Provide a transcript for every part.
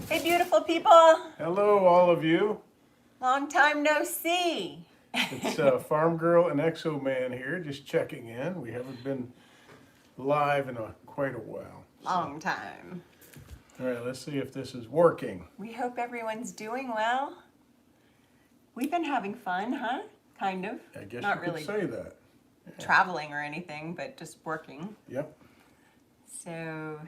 Hey, beautiful people. Hello, all of you. Long time no see. It's Farm Girl and Exoman here, just checking in. We haven't been live in quite a while. Long time. All right, let's see if this is working. We hope everyone's doing well. We've been having fun, huh? Kind of. I guess Not you could really say that. traveling or anything, but just working. Yep. So,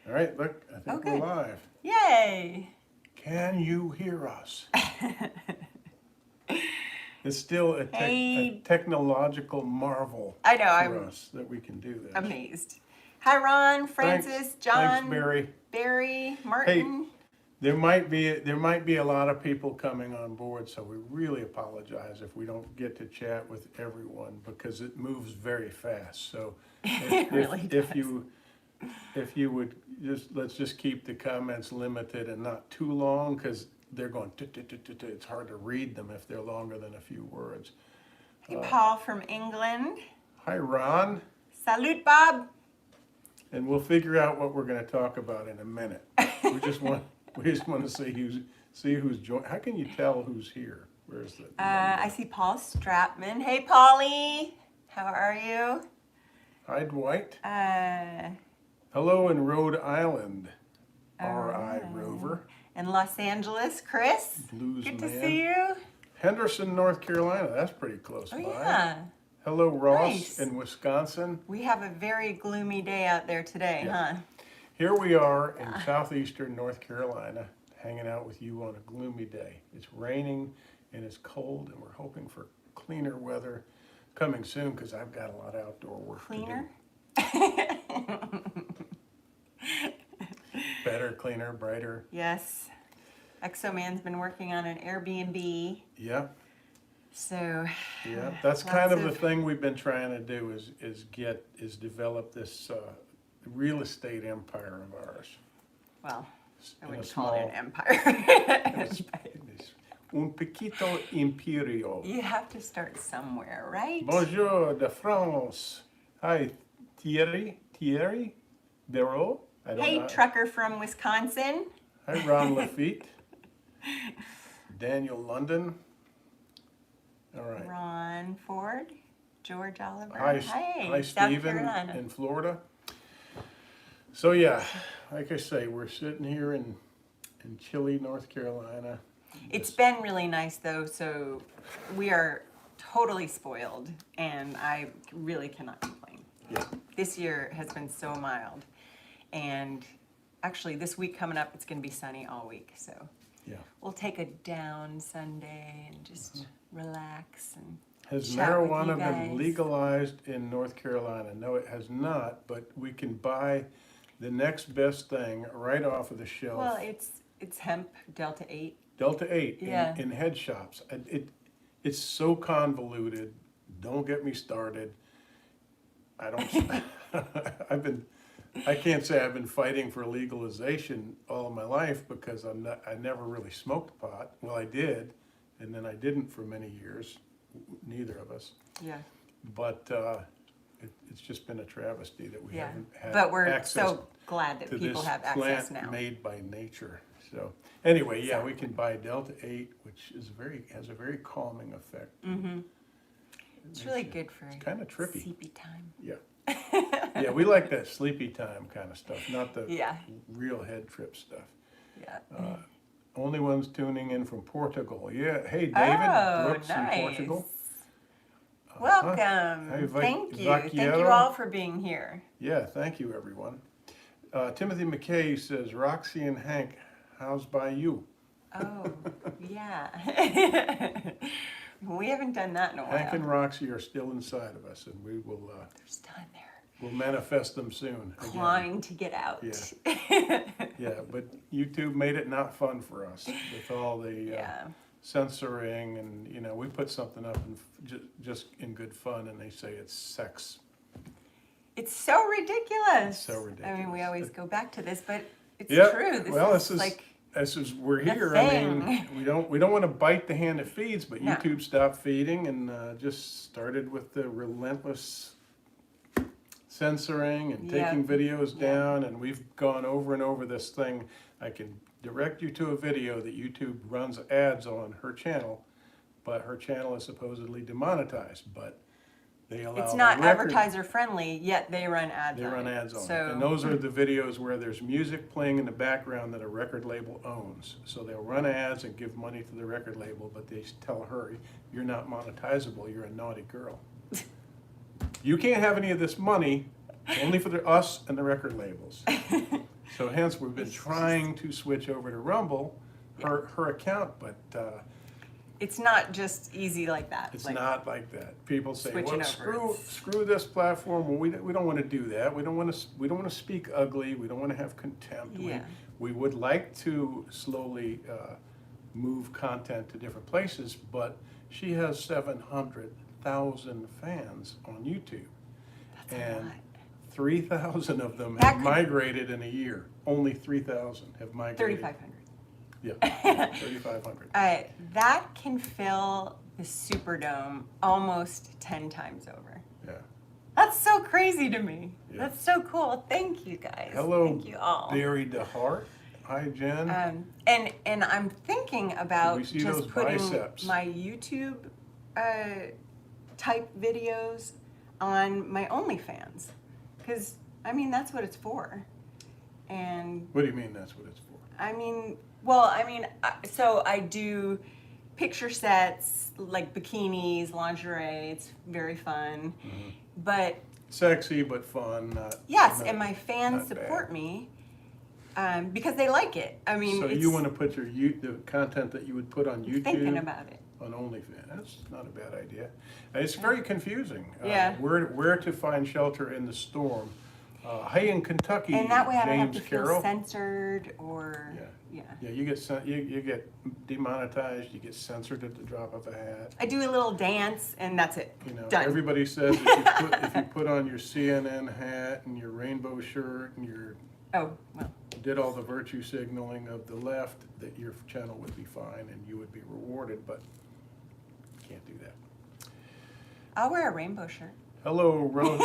All right, look, I think we're good. live. Yay! Can you hear us? It's still a Hey. technological marvel I know, for I'm us that we can do this. amazed. Hi, Ron, Francis, John, Thanks, Barry. Barry, Martin. There might be a lot of people coming on board, so we really apologize if we don't get to chat with everyone because it moves very fast. So It really does. if you would let's just keep the comments limited and not too long because they're going it's hard to read them if they're longer than a few words. Hey, Paul from England. Hi, Ron, Salute, Bob. and we'll figure out what we're going to talk about in a minute. We just want to see who's joined. How can you tell who's here? Where's the? I see Paul Stratman. Hey, Polly. How are you? Hi, Dwight. Uh, Hello in Rhode Island, RI right. Rover. in Los Angeles, Chris. Blues Good man. to see you. Henderson, North Carolina. That's pretty close Oh, by. yeah. Hello, Ross Nice. in Wisconsin. We have a very gloomy day out there today, Yeah. huh? Here we are in southeastern North Carolina, hanging out with you on a gloomy day. It's raining and it's cold, and we're hoping for cleaner weather coming soon because I've got a lot of outdoor work Cleaner? to do. Better, cleaner, brighter. Yes. Exoman's been working on an Airbnb. Yeah, So, yeah. That's Lots kind of the of- thing we've been trying to do is develop this real estate empire of ours. well, I In a wouldn't call it an small- empire. It's un poquito imperio. You have to start somewhere, right? Bonjour de France. Hi, Thierry Dero. I don't Hey, know. trucker from Wisconsin. Hi, Ron Lafitte. Daniel London. All right. Ron Ford. George Oliver. Hi, Hey, South Stephen Carolina. in Florida. So yeah, like I say, we're sitting here in chilly North Carolina. It's been really nice though, so we are totally spoiled, and I really cannot complain. Yeah. This year has been so mild, and actually this week coming up, it's going to be sunny all week, so Yeah. we'll take a down Sunday and just relax and Has chat with marijuana you been guys. legalized in North Carolina? No, it has not, but we can buy the next best thing right off of the shelf. Well, it's hemp Delta 8. Delta 8 Yeah. in head shops. It's so convoluted. Don't get me started. I don't. I can't say I've been fighting for legalization all of my life because I never really smoked pot. Well, I did, and then I didn't for many years. Neither of us. Yeah. But it's just been a travesty that we Yeah. haven't had But we're access so glad that to people this have access plant now. made by nature. So anyway, yeah, So- we can buy Delta 8, which has a very calming effect. Mm-hmm. It's really good for kind of trippy. sleepy time. Yeah. Yeah, we like that sleepy time kind of stuff, not the Yeah. real head trip stuff. Yeah. Only ones tuning in from Portugal. Yeah. Hey, David Oh, Brooks nice. in Portugal. Welcome. Hey, Thank you. Thank you Vaquiero. all for being here. Yeah, thank you, everyone. Timothy McKay says, Roxy and Hank, how's by you? Oh, yeah. We haven't done that in a Hank and while. Roxy are still inside of us, and we will They're still in there, we'll manifest them soon. again. clawing to get out. Yeah. Yeah, but YouTube made it not fun for us with all the Yeah. censoring, and we put something up and just in good fun, and they say it's sex. It's so ridiculous. It's so I mean, we ridiculous. always go back to this, but it's Yep. true. Well, This is like, we're the here. I mean, thing. we don't want to bite the hand that feeds, but No. YouTube stopped feeding and just started with the relentless censoring and Yeah. taking videos Yeah. down, and we've gone over and over this thing I can direct you to a video that YouTube runs ads on her channel, but her channel is supposedly demonetized, but they allow It's the not record- advertiser friendly, yet they run ads They on run it. ads on it. So, And those are the videos where there's music playing in the background that a record label owns. So they'll run ads and give money to the record label, but they tell her, you're not monetizable, you're a naughty girl. You can't have any of this money, only for us and the record labels. So hence, we've been trying to switch over to Rumble, her account, but It's not just easy like that. it's like, not like that. People say, switching well, over. screw this platform. Well, we don't want to do that. We don't want to speak ugly. We don't want to have contempt. Yeah. We would like to slowly move content to different places, but she has 700,000 fans on YouTube. That's a And lot. 3,000 of them That have could- migrated in a year. Only 3,000 have migrated. 3,500. Yeah, 3,500. That can fill the Superdome almost 10 times over. Yeah. That's so crazy to me. Yeah. That's so cool. Thank you guys. Hello, Thank you all. Barry DeHart. Hi, Jen. And I'm thinking about We see just those putting biceps. my YouTube type videos on my OnlyFans, because I mean that's what it's for. And What do you mean that's what it's for? I mean, well, I mean, so I do picture sets like bikinis, lingerie. It's very fun, Mm-hmm. but Sexy but fun. Not, yes, not- and my fans not support bad. me because they like it. I mean, So it's you want to put the content that you would put on YouTube thinking about it. on OnlyFans? That's not a bad idea. It's very confusing. Yeah. Where to find shelter in the storm? Hey, in Kentucky, And that way I don't have James to feel Carroll. censored or yeah. Yeah, you get demonetized. You get censored at the drop of a hat. I do a little dance and that's it. You know, Done. everybody says if you put on your CNN hat and your rainbow shirt and your Oh, well. did all the virtue signaling of the left, that your channel would be fine and you would be rewarded, but you can't do that. I'll wear a rainbow shirt. Hello, Rose.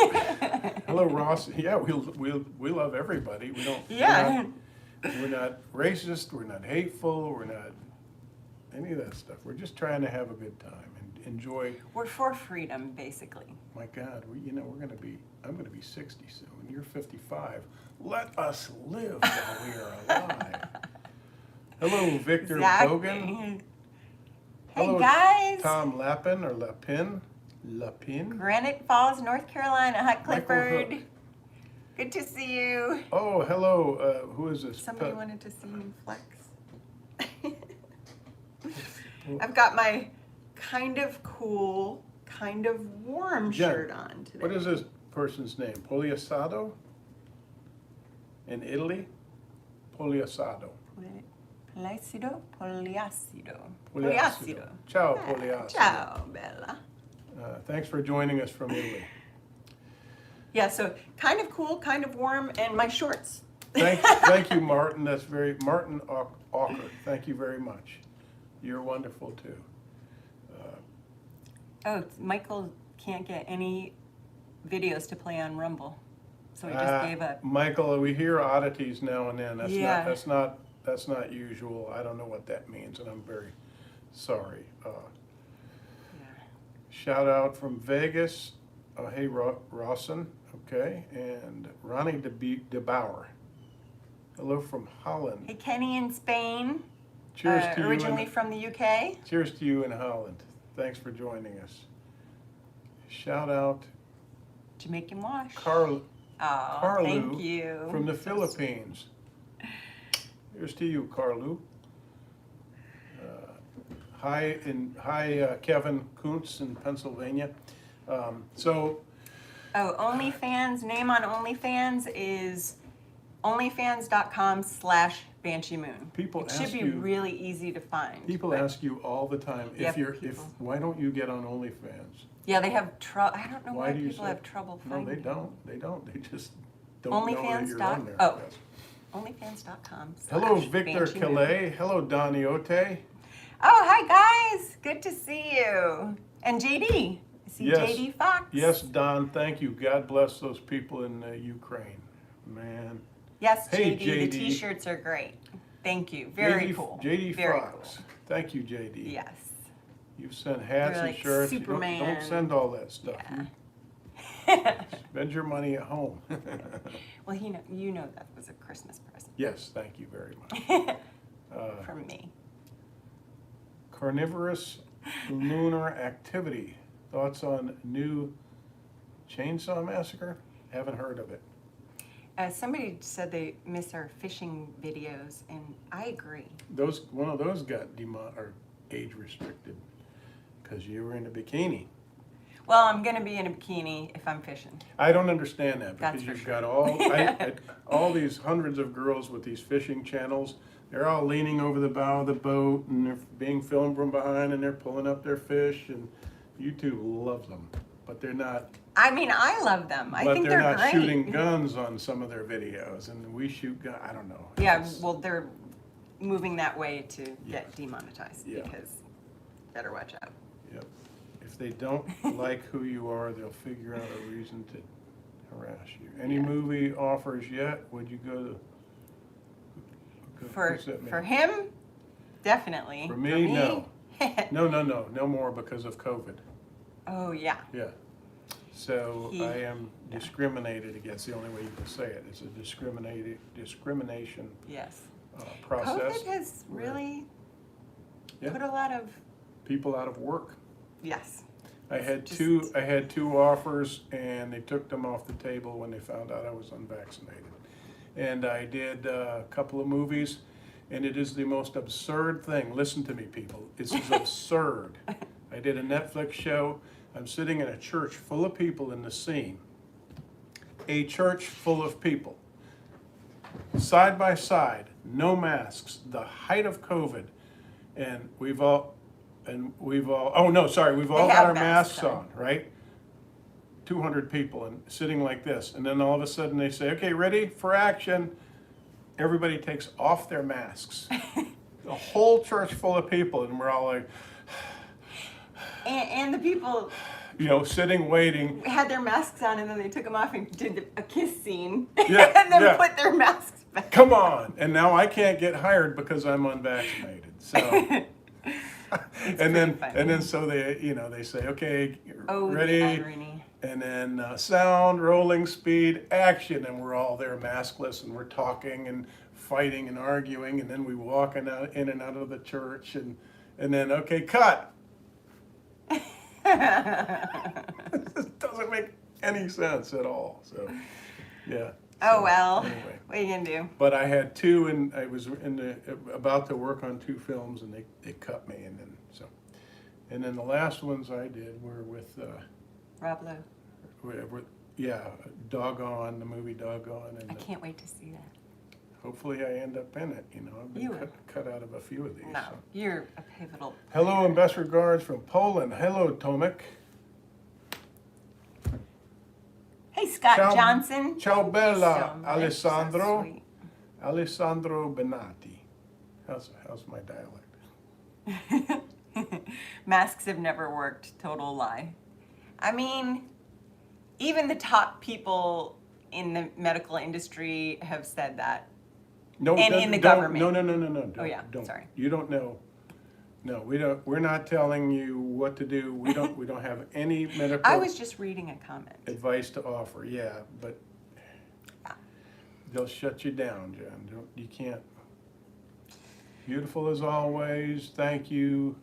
Hello, Ross. Yeah, we love everybody. We don't. Yeah. We're not racist. We're not hateful. We're not any of that stuff. We're just trying to have a good time and enjoy. We're for freedom, basically. My God, we're gonna be. I'm gonna be 60 soon. You're 55. Let us live while we are alive. Hello, Victor Bogan. Hey Hello, guys. Tom Lapin or Lapin. Granite Falls, North Carolina. Hi, Michael Clifford. Hook. Good to see you. Oh, hello. Who is this? Somebody wanted to see me flex. I've got my kind of cool, kind of warm Jen, shirt on today. What is this person's name? Poliasado? In Italy? Poliasado. Placido? Poliacido. Poliacido. Ciao, Poliacido. Ciao, Bella. Thanks for joining us from Italy. Yeah, so kind of cool, kind of warm, and my shorts. Thank you, Martin. That's Martin Auker. Thank you very much. You're wonderful too. Oh, Michael can't get any videos to play on Rumble, so he just gave up. Michael, we hear oddities now and then. Yeah. That's not usual. I don't know what that means, and I'm very sorry. Shout out from Vegas. Hey, Rawson. Okay, and Ronnie DeBauer. Hello from Holland. Hey, Kenny in Spain. Cheers to you. Originally from the UK. Cheers to you in Holland. Thanks for joining us. Shout out Jamaican Wash. Carlu Oh, thank you. from the Philippines. Here's to you, Carlu. Hi, Kevin Kuntz in Pennsylvania. Oh, OnlyFans, name on OnlyFans is onlyfans.com/Banshee Moon. People It should ask be you- really easy to find. People but- ask you all the time Yeah, why don't you get on OnlyFans? Yeah, they have trouble. I don't know why do you people say- have trouble No, finding. they don't. They don't. They just don't know that OnlyFans you're dot- on there. oh. Yes. Onlyfans.com. Hello, Victor Calais. Hello, Doniote. Oh, hi guys. Good to see you. And JD. I see Yes. JD Fox. Yes, Don, thank you. God bless those people in Ukraine. Man. Yes, Hey, JD. The JD. t-shirts are great. Thank you. Very JD cool. JD Very Fox. Thank you, JD. Cool. Yes. You've sent hats They're and like shirts. Superman. Don't send all that stuff. Yeah. Spend your money at home. Well, you know that was a Christmas present Yes, thank you very much. from me. Carnivorous lunar activity. Thoughts on new Chainsaw Massacre? Haven't heard of it. Somebody said they miss our fishing videos, and I agree. One of those got age restricted because you were in a bikini. Well, I'm going to be in a bikini if I'm fishing. I don't understand that That's because for you've sure. got all these hundreds of girls with these fishing channels. They're all leaning over the bow of the boat and they're being filmed from behind and they're pulling up their fish, and YouTube loves them, but they're not. I mean, I love them. I think they're they're not great. shooting guns on some of their videos, and we shoot guns. I don't know. Yeah, It's- well, they're moving that way to get demonetized Yeah. because better watch out. Yep. If they don't like who you are, they'll figure out a reason to harass you. Any Yeah. movie offers yet? Would you go to? For what's that mean? for him, definitely. For me, no. No more because of COVID. Oh yeah. Yeah. So He- I am discriminated against. The only way you can say it. It's a discrimination Yes. process. COVID has really Yeah. put a lot of People out of work. yes. I had Just- two offers, and they took them off the table when they found out I was unvaccinated. And I did a couple of movies, and it is the most absurd thing. Listen to me, people. This is absurd. I did a Netflix show. I'm sitting in a church full of people in the scene. A church full of people. Side by side, no masks, the height of COVID. And we've all oh no, sorry, we've all They got have our masks masks on, right? 200 people and sitting like this. And then all of a sudden they say, okay, ready for action. Everybody takes off their masks. The whole church full of people, and we're all like, And the people sitting, waiting. had their masks on and then they took them off and did a kiss scene. Yeah, and then yeah. put their masks back. Come on. And now I can't get hired because I'm unvaccinated. So and then funny. so they say, okay, Oh, ready. the irony. And then sound, rolling, speed, action, and we're all there maskless, and we're talking and fighting and arguing, and then we walk in and out of the church, and then okay, cut. This doesn't make any sense at all. So, yeah. Oh So, well. Anyway, What are you gonna do? but I had two, and I was about to work on two films, and they cut me, and then the last ones I did were with. Rob Lowe. Doggone, the movie Doggone, and I can't wait to see that. hopefully I end up in it. I've been You will. cut out of a few of these. No, So. you're a pivotal. Hello and best regards from Poland. Hello, Tomek. Hey, Scott Ciao- Johnson. Ciao Thank you bella, so much. Alessandro. So sweet. Alessandro Benatti. How's my dialect? Masks have never worked. Total lie. I mean, even the top people in the medical industry have said that. No, And in the government. No. Don't, Oh, yeah, don't. sorry. You don't know. No, we don't. We're not telling you what to do. We don't have any medical. I was just reading a comment. advice to offer, yeah, but they'll shut you down, Jen. You can't. Beautiful as always. Thank you.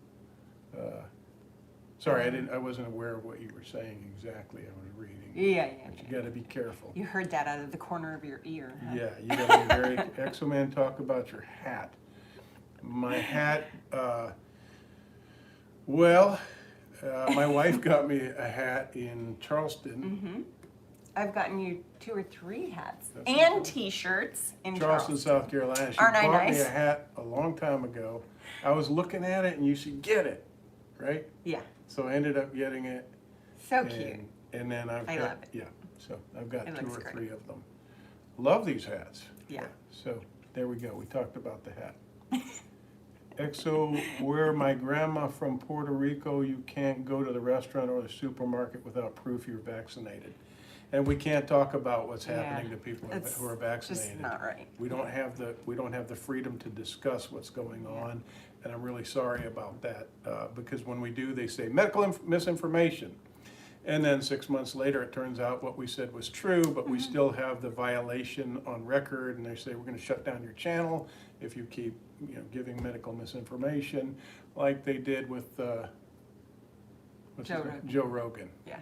Sorry, I wasn't aware of what you were saying exactly. I was reading. Yeah. But you got to be careful. You heard that out of the corner of your ear. Huh? Yeah, you got to be very. Exoman, talk about your hat. My hat. My wife got me a hat in Charleston. Mm-hmm. I've gotten you 2 or 3 hats That's and awesome. T-shirts in Charleston, South Carolina. She Aren't I bought me nice? a hat a long time ago. I was looking at it and you should get it, right? Yeah, So I ended up getting it. so cute. And then I've I got, love it. yeah, so I've got It 2 looks or great. 3 of them. Love these hats. Yeah. So there we go. We talked about the hat. Exo, where my grandma from Puerto Rico, you can't go to the restaurant or the supermarket without proof you're vaccinated. And we can't talk about what's Yeah. happening to people It's who are vaccinated. just not right. We don't have the freedom to discuss what's going on, and I'm really sorry about that, because when we do, they say medical misinformation. And then 6 months later, it turns out what we said was true, but we still have the violation on record, and they say, we're gonna shut down your channel if you keep, giving medical misinformation, like they did with, Joe Rogan. Joe Rogan. Yeah.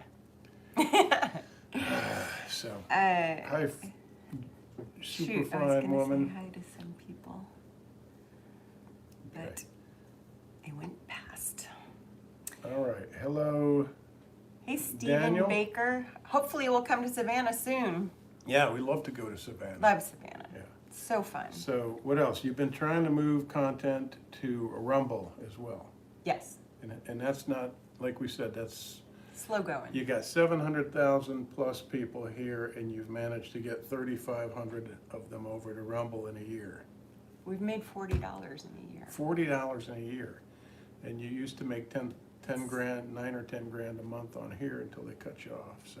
So, Shoot, hi, I was super gonna fine woman. say hi to some people, but Okay. it went past. All right, hello. Hey, Stephen Daniel? Baker. Hopefully, we'll come to Savannah soon. Yeah, we love to go to Savannah. Love Savannah. Yeah. It's so fun. So what else? You've been trying to move content to Rumble as well. Yes. And that's not, like we said, that's, Slow going. you got 700,000 plus people here, and you've managed to get 3,500 of them over to Rumble in a year. We've made $40 in a year. $40 in a year. And you used to make 10 grand, 9 or 10 grand a month on here until they cut you off, so.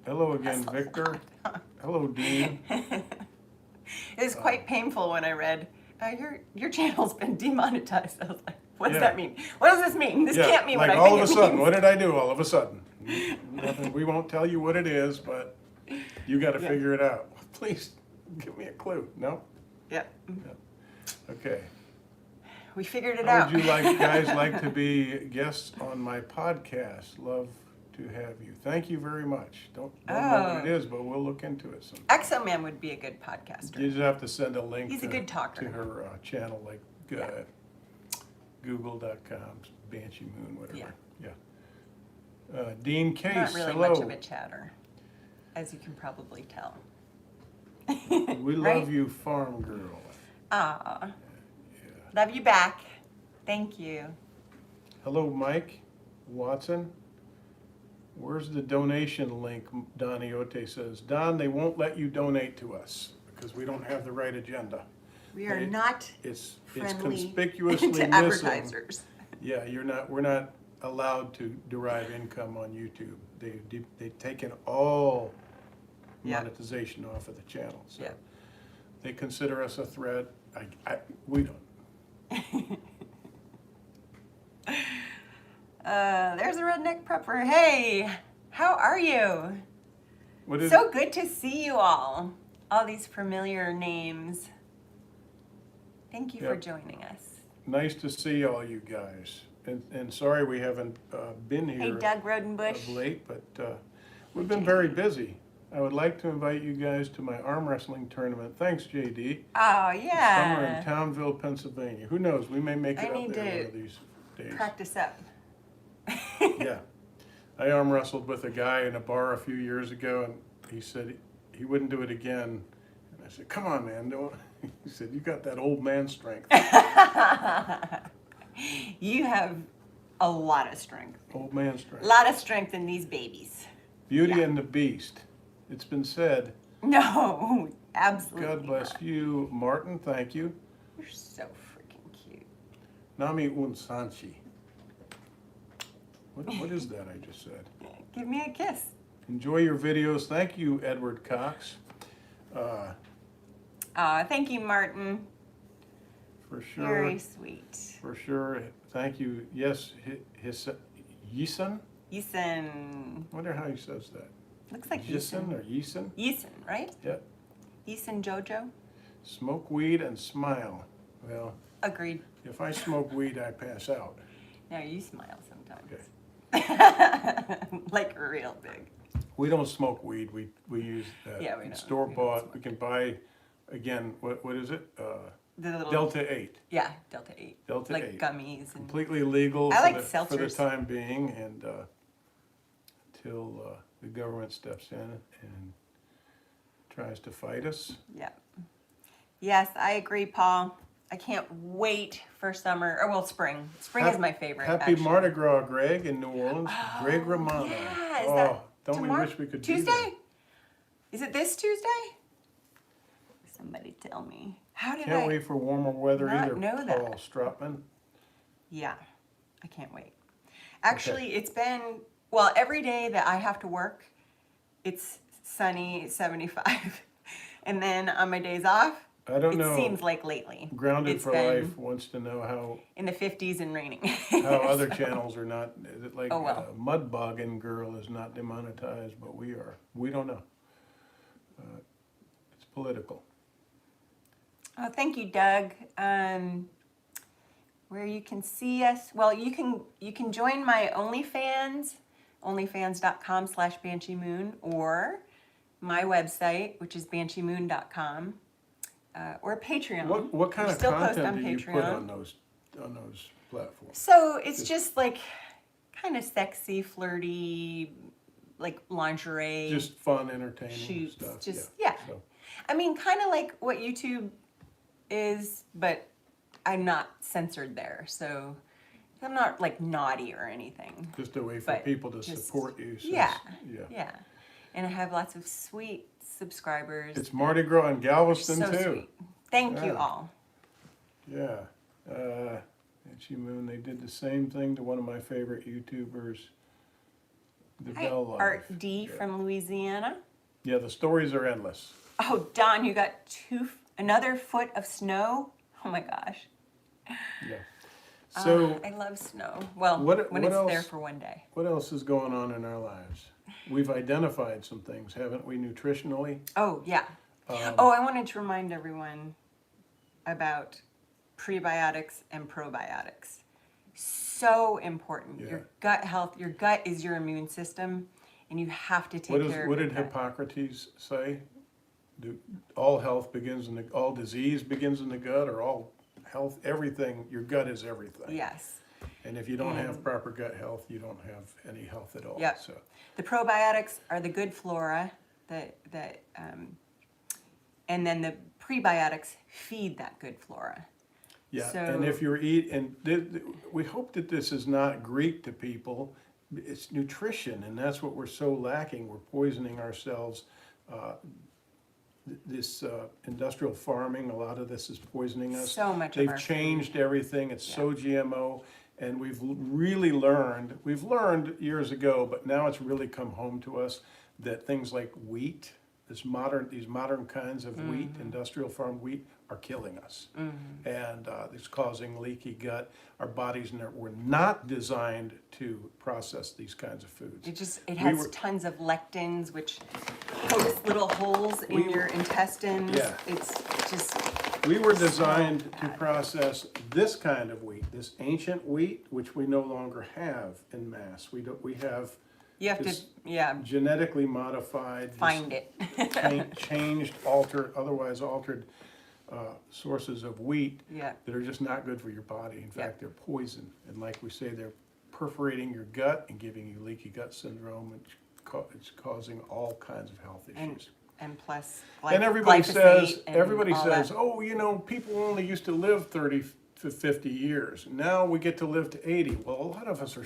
Hello again, Victor. Hello, Dean. It was quite painful when I read, your channel's been demonetized. I was like, what does Yeah. that mean? What does this mean? This Yeah, can't mean like what I all think of a it sudden, means. what did I do all of a sudden? Nothing, we won't tell you what it is, but you gotta Yeah. figure it out. Please, give me a clue. No? Yeah. Okay. We figured it How out. would you guys like to be guests on my podcast? Love to have you. Thank you very much. Don't know what it is, but we'll look into it sometime. Exoman would be a good podcaster. You just have to send a link He's a good talker. to her channel, like google.com, Banshee Moon, whatever. Yeah. Dean Case, I'm not really hello. much of a chatter, as you can probably tell. We Right? love you, farm girl. Ah, love you back. Thank you. Hello, Mike Watson. Where's the donation link? Don Iote says, Don, they won't let you donate to us because we don't have the right agenda. We are It- not It's friendly conspicuously to missing. advertisers. Yeah, we're not allowed to derive income on YouTube. They've taken all Yeah. monetization off of the channel. So Yeah. they consider us a threat. We don't. There's a redneck prepper. Hey, how are you? What is So good to see you all. All these familiar names. Thank you for Yep. joining us. Nice to see all you guys. And sorry we haven't been Hey, here Doug Rodenbush. of late, but we've been very busy. I would like to invite you guys to my arm wrestling tournament. Thanks, JD. Oh, Somewhere in yeah. Townville, Pennsylvania. Who knows? We may make I it up need there to one of these days. Practice up. Yeah. I arm wrestled with a guy in a bar a few years ago, and he said he wouldn't do it again. And I said, come on, man. Don't. He said, you got that old man strength. You have a lot of strength. Old man strength. A lot of strength in these babies. Beauty Yeah. and the Beast. It's been said. No, absolutely. God bless not. you, Martin. Thank you. You're so freaking cute. Nami Unsanchi. What is that I just said? Give me a kiss. Enjoy your videos. Thank you, Edward Cox. Thank you, Martin. For sure. Very sweet. For sure. Thank you. Yes, Yisan? Yisan. Wonder how he says that. Looks like Yisan Yisan. or Yisan? Yisan, right? Yep. Yisan Jojo? Smoke weed and smile. Well, Agreed. if I smoke weed, I pass out. Now you smile sometimes. Okay. Like real big. We don't smoke weed. We use Yeah, we don't. store We don't bought. smoke. We can buy, again, what is it? The little Delta 8. Yeah, Delta 8. Delta like 8. gummies and Completely legal I like for the seltzers. time being, and till the government steps in and tries to fight us. yeah. Yes, I agree, Paul. I can't wait for summer, or well, spring. Spring is my favorite. Happy actually. Mardi Gras, Greg, in New Orleans. Greg Romano. Yeah, is Oh, that don't tomorrow? we wish we could be Tuesday? there. Is it this Tuesday? Somebody tell me. How did Can't I? wait for warmer weather not either, know that? Paul Strotman. Yeah, I can't wait. Actually, it's been, well, every day that I have to work it's sunny, 75. And then on my days off, I don't it know. seems like lately. Grounded It's for been Life wants to know how in the 50s and raining. other channels are not. Is it like Oh, well. Mudbogging Girl is not demonetized, but we are. We don't know. It's political. Oh, thank you, Doug. Where you can see us, well, you can join my OnlyFans, onlyfans.com/BansheeMoon, or my website, which is bansheemoon.com, or Patreon. What kind We of still post content on do you put Patreon. on those platforms? So it's just like kind of sexy, flirty, like lingerie. Just fun, entertaining shoots, stuff. just yeah. So, I mean, kind of like what YouTube is, but I'm not censored there, so I'm not like naughty or anything. just a way for But people to just- support you. Since, Yeah, yeah. yeah. And I have lots of sweet subscribers. It's Mardi Gras in Galveston so too. sweet. Thank you Yeah. all. Yeah. Banshee Moon, they did the same thing to one of my favorite YouTubers, the Hi, Bell Life. Art D Yeah. from Louisiana. Yeah, the stories are endless. Oh, Don, you got another foot of snow. Oh my gosh. Yeah. So, I love snow. Well, what- when what it's there else? for one day. what else is going on in our lives? We've identified some things, haven't we, nutritionally? Oh, yeah. Oh, I wanted to remind everyone about prebiotics and probiotics. So important. Yeah. Your gut health, your gut is your immune system, and you have to take care of What your did gut. Hippocrates say? All health begins in all disease begins in the gut, or all health, everything, your gut is everything. Yes. And if you don't have proper gut health, you don't have any health at all. Yep. So, The probiotics are the good flora and then the prebiotics feed that good flora. yeah, So- and if you're we hope that this is not Greek to people. It's nutrition, and that's what we're so lacking. We're poisoning ourselves. This industrial farming, a lot of this is poisoning us. So much of They've our changed everything. It's so GMO, and we've learned years ago, but now it's really come home to us that things like wheat, these modern kinds of wheat, industrial farm wheat, are killing us. And it's causing leaky gut. Our bodies were not designed to process these kinds of foods. It has tons of lectins, which pokes little holes in your intestines. Yeah. It's just We were designed to process this kind of wheat, this ancient wheat, which we no longer have in mass. We have you have to this genetically modified, find it. changed, otherwise altered sources of wheat Yeah. that are just not good for your body. In fact, they're poison. And like we say, they're perforating your gut and giving you leaky gut syndrome, and it's causing all kinds of health issues. And plus And everybody says, glyphosate and all that. oh, people only used to live 30 to 50 years. Now we get to live to 80. Well, a lot of us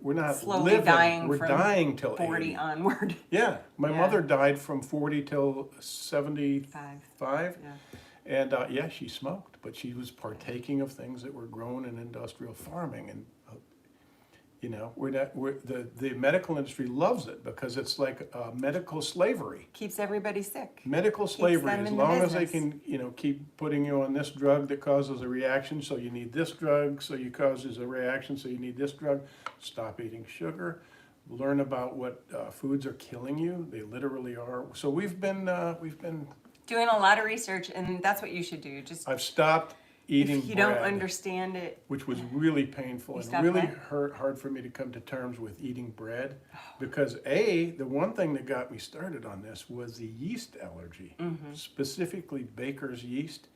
we're not Slowly living. dying We're from dying till 40 80. onward. Yeah, my Yeah. mother died from 40 till 75. Yeah. And she smoked, but she was partaking of things that were grown in industrial farming. And, the medical industry loves it because it's like medical slavery. Keeps everybody sick. Medical slavery, them as in the long as they business. can, keep putting you on this drug that causes a reaction, so you need this drug, so you causes a reaction, so you need this drug. Stop eating sugar. Learn about what foods are killing you. They literally are. So we've been Doing a lot of research, and that's what you should do. I've stopped eating if you don't bread, understand it, which was really painful You and stopped really what? hard for me to come to terms with eating bread, because the one thing that got me started on this was the yeast allergy, specifically baker's yeast,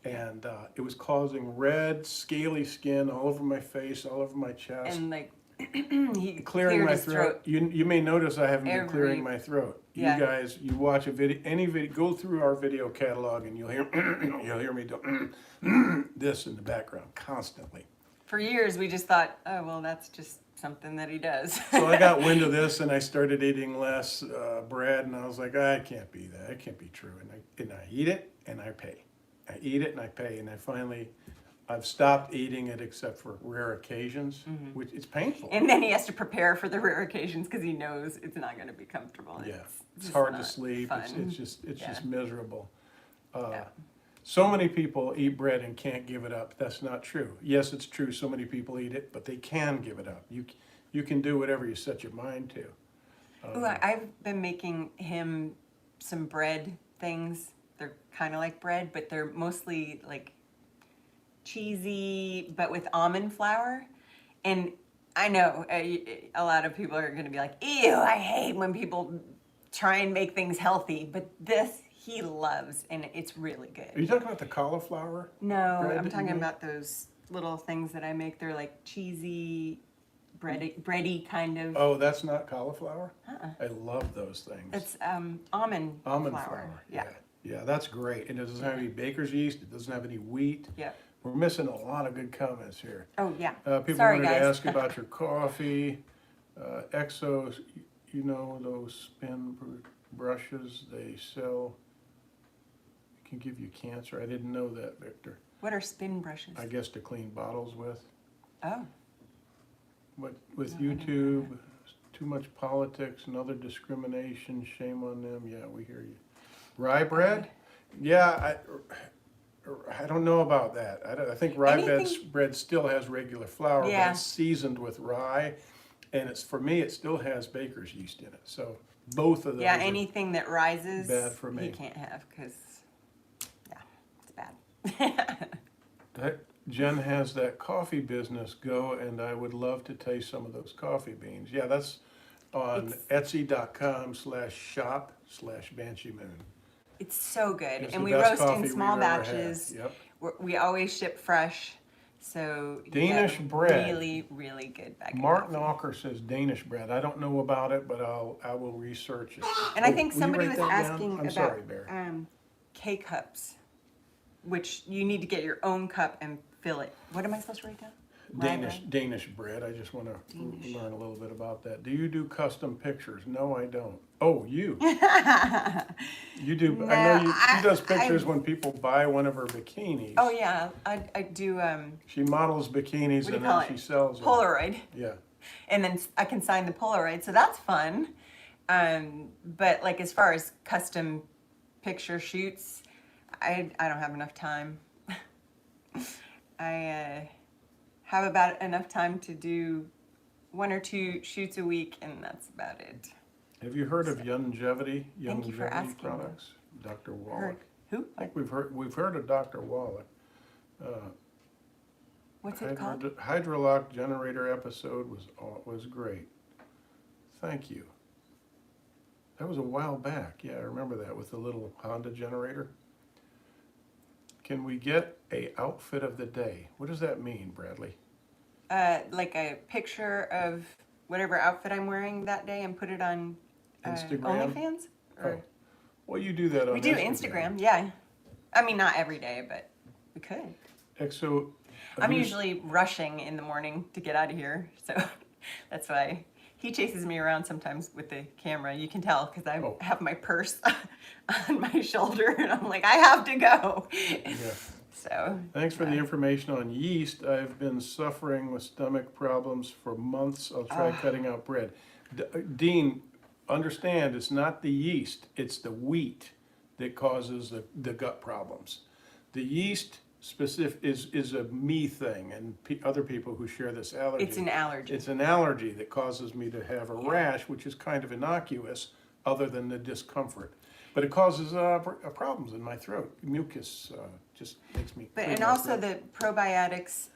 and it was causing red, scaly skin all over my face, all over my chest. and like he Clearing cleared my his throat. You may notice I haven't been Every- clearing my throat. Yeah. You guys, you watch any video, go through our video catalog, and you'll hear me do this in the background constantly. For years, we just thought, oh well, that's just something that he does. So I got wind of this, and I started eating less bread, and I was like, it can't be that. It can't be true. And I eat it, and I pay. I eat it, and I pay, and I finally I've stopped eating it except for rare occasions, which it's painful. And then he has to prepare for the rare occasions because he knows it's not going to be comfortable. Yeah, it's just hard to not sleep. fun. It's just Yeah. miserable. Yeah. So many people eat bread and can't give it up. That's not true. Yes, it's true. So many people eat it, but they can give it up. You can do whatever you set your mind to. Ooh, I've been making him some bread things. They're kind of like bread, but they're mostly like cheesy, but with almond flour. And I know a lot of people are going to be like, ew, I hate when people try and make things healthy, but this he loves, and it's really Are good. you talking about the cauliflower? No, bread I'm that you talking make? about those little things that I make. They're like cheesy, bready kind of. Oh, that's not cauliflower? Uh-uh. I love those things. It's almond Flour. Yeah. Yeah, that's great. And it doesn't have any baker's yeast. It doesn't have any wheat. Yeah. We're missing a lot of good comments here. Oh, yeah. People Sorry, wanted to guys. ask about your coffee. Exos, you know, those spin brushes they sell can give you cancer. I didn't know that, Victor. What are spin brushes? I guess to clean bottles with. Oh. But with No, I didn't know YouTube, too much politics and other discrimination, shame on them. Yeah, we hear you. Rye bread? Yeah, I don't know about that. I think rye bread still has regular flour, but Yeah. it's seasoned with rye. And it's, for me, it still has baker's yeast in it. So both of those Yeah, are anything that rises, bad for me. he can't have because, yeah, it's bad. Jen has that coffee business go, and I would love to taste some of those coffee beans. Yeah, that's on etsy.com/shop/Banshee Moon. It's so good. It's and the we best roast coffee in we've small ever had. batches. Yep. We always ship fresh. So you Danish get bread. really, really good bag of Martin coffee. Walker says Danish bread. I don't know about it, but I will research it. And I Oh, think will you somebody write was that down? asking I'm about sorry, Bear. K-cups, which you need to get your own cup and fill it. What am I supposed to write down? Rye bread? Danish bread. I just want to Danish. learn a little bit about that. Do you do custom pictures? No, I don't. Oh, you. You do. No, I know she does pictures I- when people buy one of her bikinis. Oh yeah, I do. She models bikinis What do you and call then it? she sells them. Polaroid, Yeah. and then I can sign the Polaroid, so that's fun. But like as far as custom picture shoots, I don't have enough time. I have about enough time to do 1 or 2 shoots a week, and that's about it. Have you heard of Youngevity? Thank you for Youngevity asking. products? Dr. Wallach. Heard who? I think we've heard of Dr. Wallach. What's it called? Hydrolock generator episode was great. Thank you. That was a while back. Yeah, I remember that with the little Honda generator. Can we get a outfit of the day? What does that mean, Bradley? Like a picture of whatever outfit I'm wearing that day and put it on Instagram? OnlyFans? Or Oh, well, you do that on we do Instagram, yeah. I mean, not every day, but we could. Exo. I'm usually rushing in the morning to get out of here, so that's why he chases me around sometimes with the camera. You can tell because I have my purse on my shoulder, and I'm like, I have to go. Yeah. So. Thanks for the information on yeast. I've been suffering with stomach problems for months. I'll try cutting out bread. Dean, understand it's not the yeast, it's the wheat that causes the gut problems. The yeast specific is a me thing, and other people who share this allergy. It's an allergy. It's an allergy that causes me to have a rash, which is kind of innocuous, other than the discomfort. But it causes problems in my throat. Mucus just makes me. But clear and my also throat. the probiotics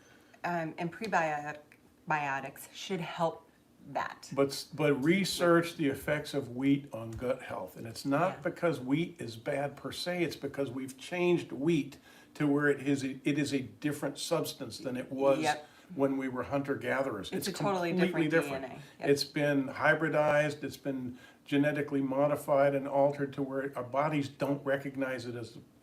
and prebiotics should help that. But research the effects of wheat on gut health, and it's not because wheat is bad per se. It's because we've changed wheat to where it is a different substance than it was when we were hunter gatherers. It's a totally completely different DNA. Yep. It's been hybridized. It's been genetically modified and altered to where our bodies don't recognize it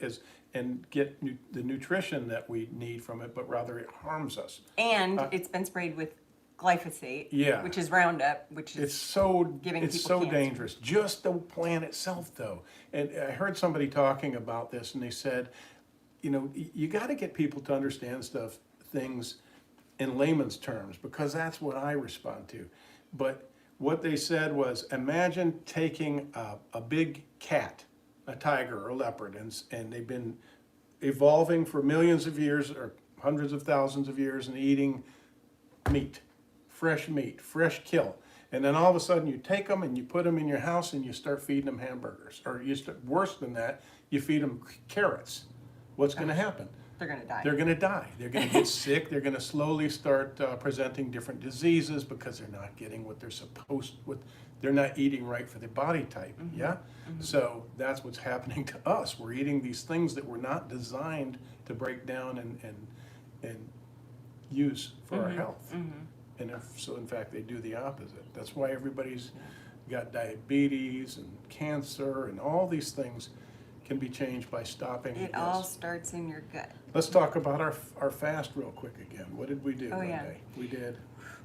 as and get the nutrition that we need from it, but rather it harms us. And it's been sprayed with glyphosate, which is Roundup, which is giving it's people so cancer. dangerous. Just the plant itself, though. And I heard somebody talking about this, and they said you know, you got to get people to understand things in layman's terms, because that's what I respond to. But what they said was, imagine taking a big cat, a tiger or a leopard, and they've been evolving for millions of years or hundreds of thousands of years and eating meat, fresh kill. And then all of a sudden you take them and you put them in your house and you start feeding them hamburgers. Or worse than that, you feed them carrots. What's going to happen? They're going to die. They're going to die. They're going to get sick. They're going to slowly start presenting different diseases because they're not getting what they're supposed with. They're not eating right for their body type. Mm-hmm. Yeah. Mm-hmm. So that's what's happening to us. We're eating these things that were not designed to break down and use for our health. Mm-hmm. And so in fact, they do the opposite. That's why everybody's got diabetes and cancer, and all these things can be changed by stopping It this. all starts in your gut. Let's talk about our fast real quick again. What did we do Oh, one yeah. day? We did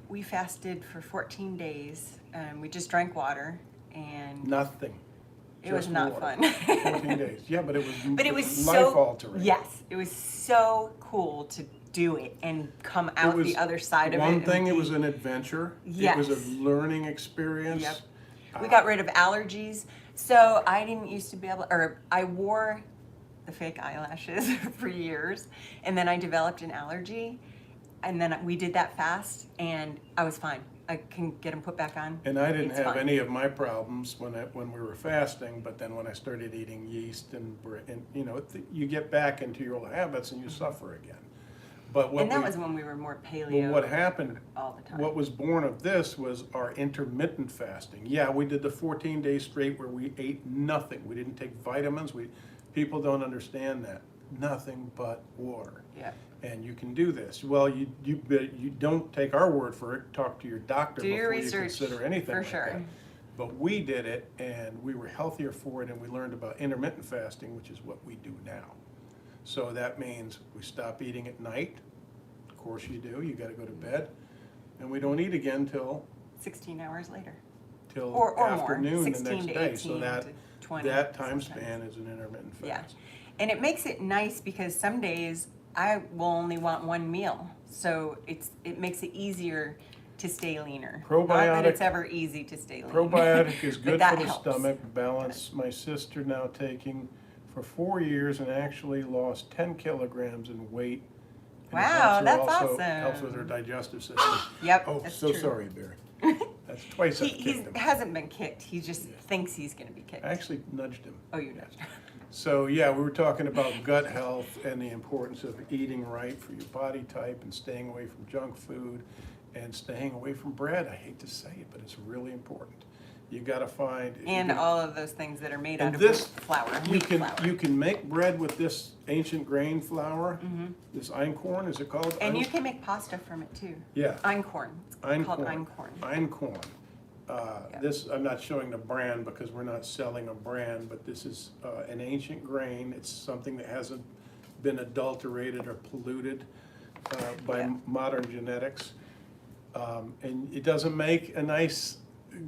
We fasted for 14 days. We just drank water, and nothing. it was Just not water. fun. 14 days. Yeah, but it was But it was life so altering. Yes, it was so cool to do it and come It out was the other side of it. one and thing, it be- was an adventure. Yes. It was a learning experience. Yep. We got rid of allergies. So I didn't used to be able, or I wore the fake eyelashes for years, and then I developed an allergy, and then we did that fast, and I was fine. I can get them put back on. And I didn't It's have fine. any of my problems when we were fasting, but then when I started eating yeast and you know, you get back into your old habits and you suffer again. But And that was when we were more paleo. Well, what happened, all the time. what was born of this was our intermittent fasting. Yeah, we did the 14 days straight where we ate nothing. We didn't take vitamins. People don't understand that. Nothing but water. Yeah. And you can do this. Well, you don't take our word for it. Talk to your doctor Do your before you research, consider anything for like sure. that. But we did it, and we were healthier for it, and we learned about intermittent fasting, which is what we do now. So that means we stop eating at night. Of course you do. You got to go to bed, and we don't eat again till 16 hours later. till Or more. afternoon the 16 next to day. 18 So that to 20 that time sometimes. span is an intermittent Yeah. fast. And it makes it nice because some days I will only want one meal. So it makes it easier to stay leaner. Not that it's Probiotic- ever easy to stay lean. Probiotic is But good that for the helps. stomach. Balance. My sister now taking for 4 years and actually lost 10 kilograms in weight. And it Wow, helps her that's also, awesome. Helps with her digestive system. Yep, Oh, that's so true. sorry, Barry. That's twice I've He kicked him. hasn't been kicked. He just thinks he's going to be kicked. I actually nudged him. Oh, you nudged. So yeah, we were talking about gut health and the importance of eating right for your body type and staying away from junk food and staying away from bread. I hate to say it, but it's really important. You got to find. if you And can- all of those things that are made And out of this, flour, you wheat can flour. you can make bread with this ancient grain flour. This einkorn, is it called? And you can make pasta from it too. Yeah. Einkorn. It's called Einkorn. einkorn. Einkorn. Yeah. This, I'm not showing the brand because we're not selling a brand, but this is an ancient grain. It's something that hasn't been adulterated or polluted by Yeah. modern genetics. And it doesn't make a nice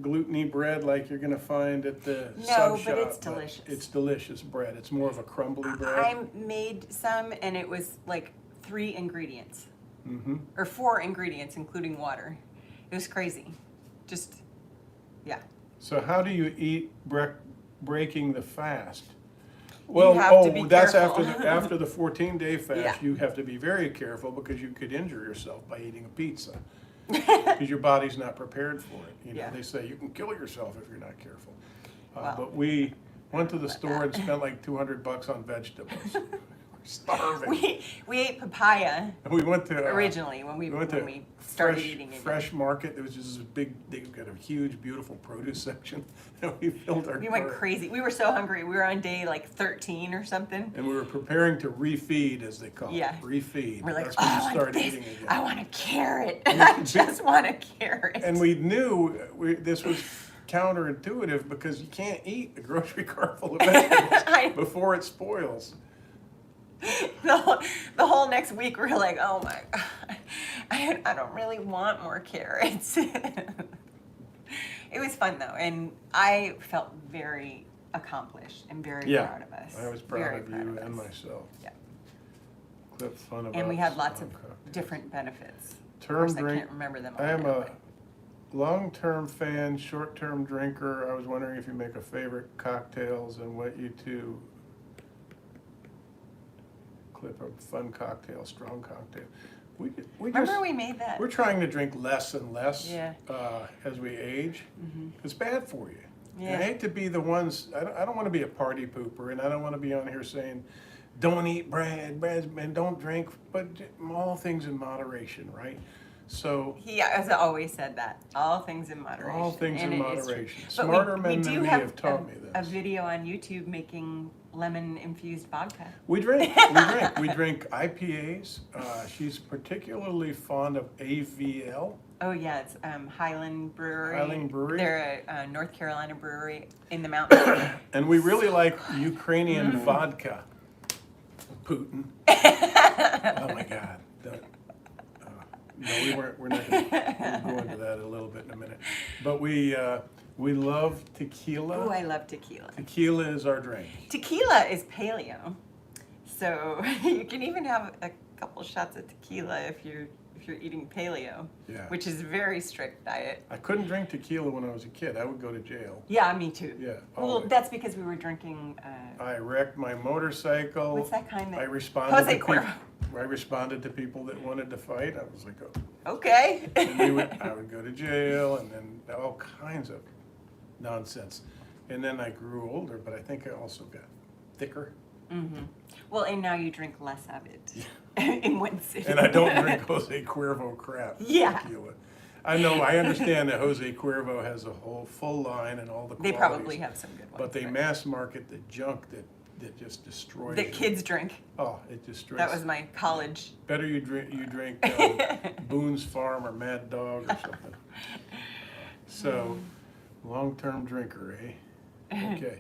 gluten-y bread like you're gonna find at the No, sub but shop. it's delicious. It's delicious bread. It's more of a crumbly bread. I made some and it was like 3 ingredients. Mm-hmm. Or 4 ingredients, including water. It was crazy. Just, yeah. So how do you eat breaking the fast? Well, have to be that's careful. after the 14-day fast. Yeah. You have to be very careful because you could injure yourself by eating a pizza because your body's not prepared for it. You know, Yeah. they say you can kill yourself if you're not careful. Wow. But we went to the store and spent like $200 on vegetables. We're starving. We ate papaya And we went to originally when we started eating again. Fresh Market. There was just this big. They've got a huge, beautiful produce section, and we filled our. We went cart. crazy. We were so hungry. We were on day like 13 or something. And we were preparing to refeed, as they call Yeah. it. Refeed. We're like, That's oh, when I you want start this. eating again. I want a carrot. I just want a carrot. And we knew this was counterintuitive because you can't eat a grocery cart full of vegetables before it spoils. the whole next week we're like, oh my God, I don't really want more carrots. It was fun though, and I felt very accomplished and very proud of us. I was proud Very of proud you of and us. myself. Yeah. clip fun about. And we had lots of strong cocktails. different benefits. Term of course, drink. I can't remember them all. I am now, a but- long-term fan, drinker. I was wondering if you make a favorite cocktails and what you two clip a fun cocktail, strong cocktail. We Remember just, we made that? we're trying to drink less and less Yeah. as we age. Mhm. It's bad for you. Yeah. And I hate to be the ones, I don't want to be a party pooper, and I don't want to be on here saying, don't eat bread, and don't drink, but all things in moderation, right? So, He has always said that. All things in moderation. all things and in it is true. moderation. But Smarter we men do than me have taught me a this. video on YouTube making lemon infused vodka. We drink IPAs. She's particularly fond of AVL. Oh yeah, it's Highland Brewery. Highland Brewery. They're a North Carolina brewery in the mountains. And we really like Ukrainian vodka. Putin. Oh my God. No, we're not going to go into that a little bit in a minute. But we love tequila. Oh, I love tequila. Tequila is our drink. Tequila is paleo, so you can even have a couple shots of tequila if you're eating paleo, Yeah. which is a very strict diet. I couldn't drink tequila when I was a kid. I would go to jail. Yeah, me too. Yeah. Well, always. that's because we were drinking. I wrecked my motorcycle. What's that kind that? I responded Jose to people. Cuervo. I responded to people that wanted to fight. I was like, oh. Okay. And I would go to jail, and then all kinds of nonsense. And then I grew older, but I think I also got thicker. Mm-hmm. Well, and now you drink less of it in one sitting. And I don't drink Jose Cuervo crap. Yeah. Tequila. I know, I understand that Jose Cuervo has a whole full line and all the They qualities. probably have some good ones. But they mass market the junk that just destroys that you. kids drink. Oh, it destroys. That was my college. Better you drink Boone's Farm or Mad Dog or something. So, long-term drinker, eh? Okay.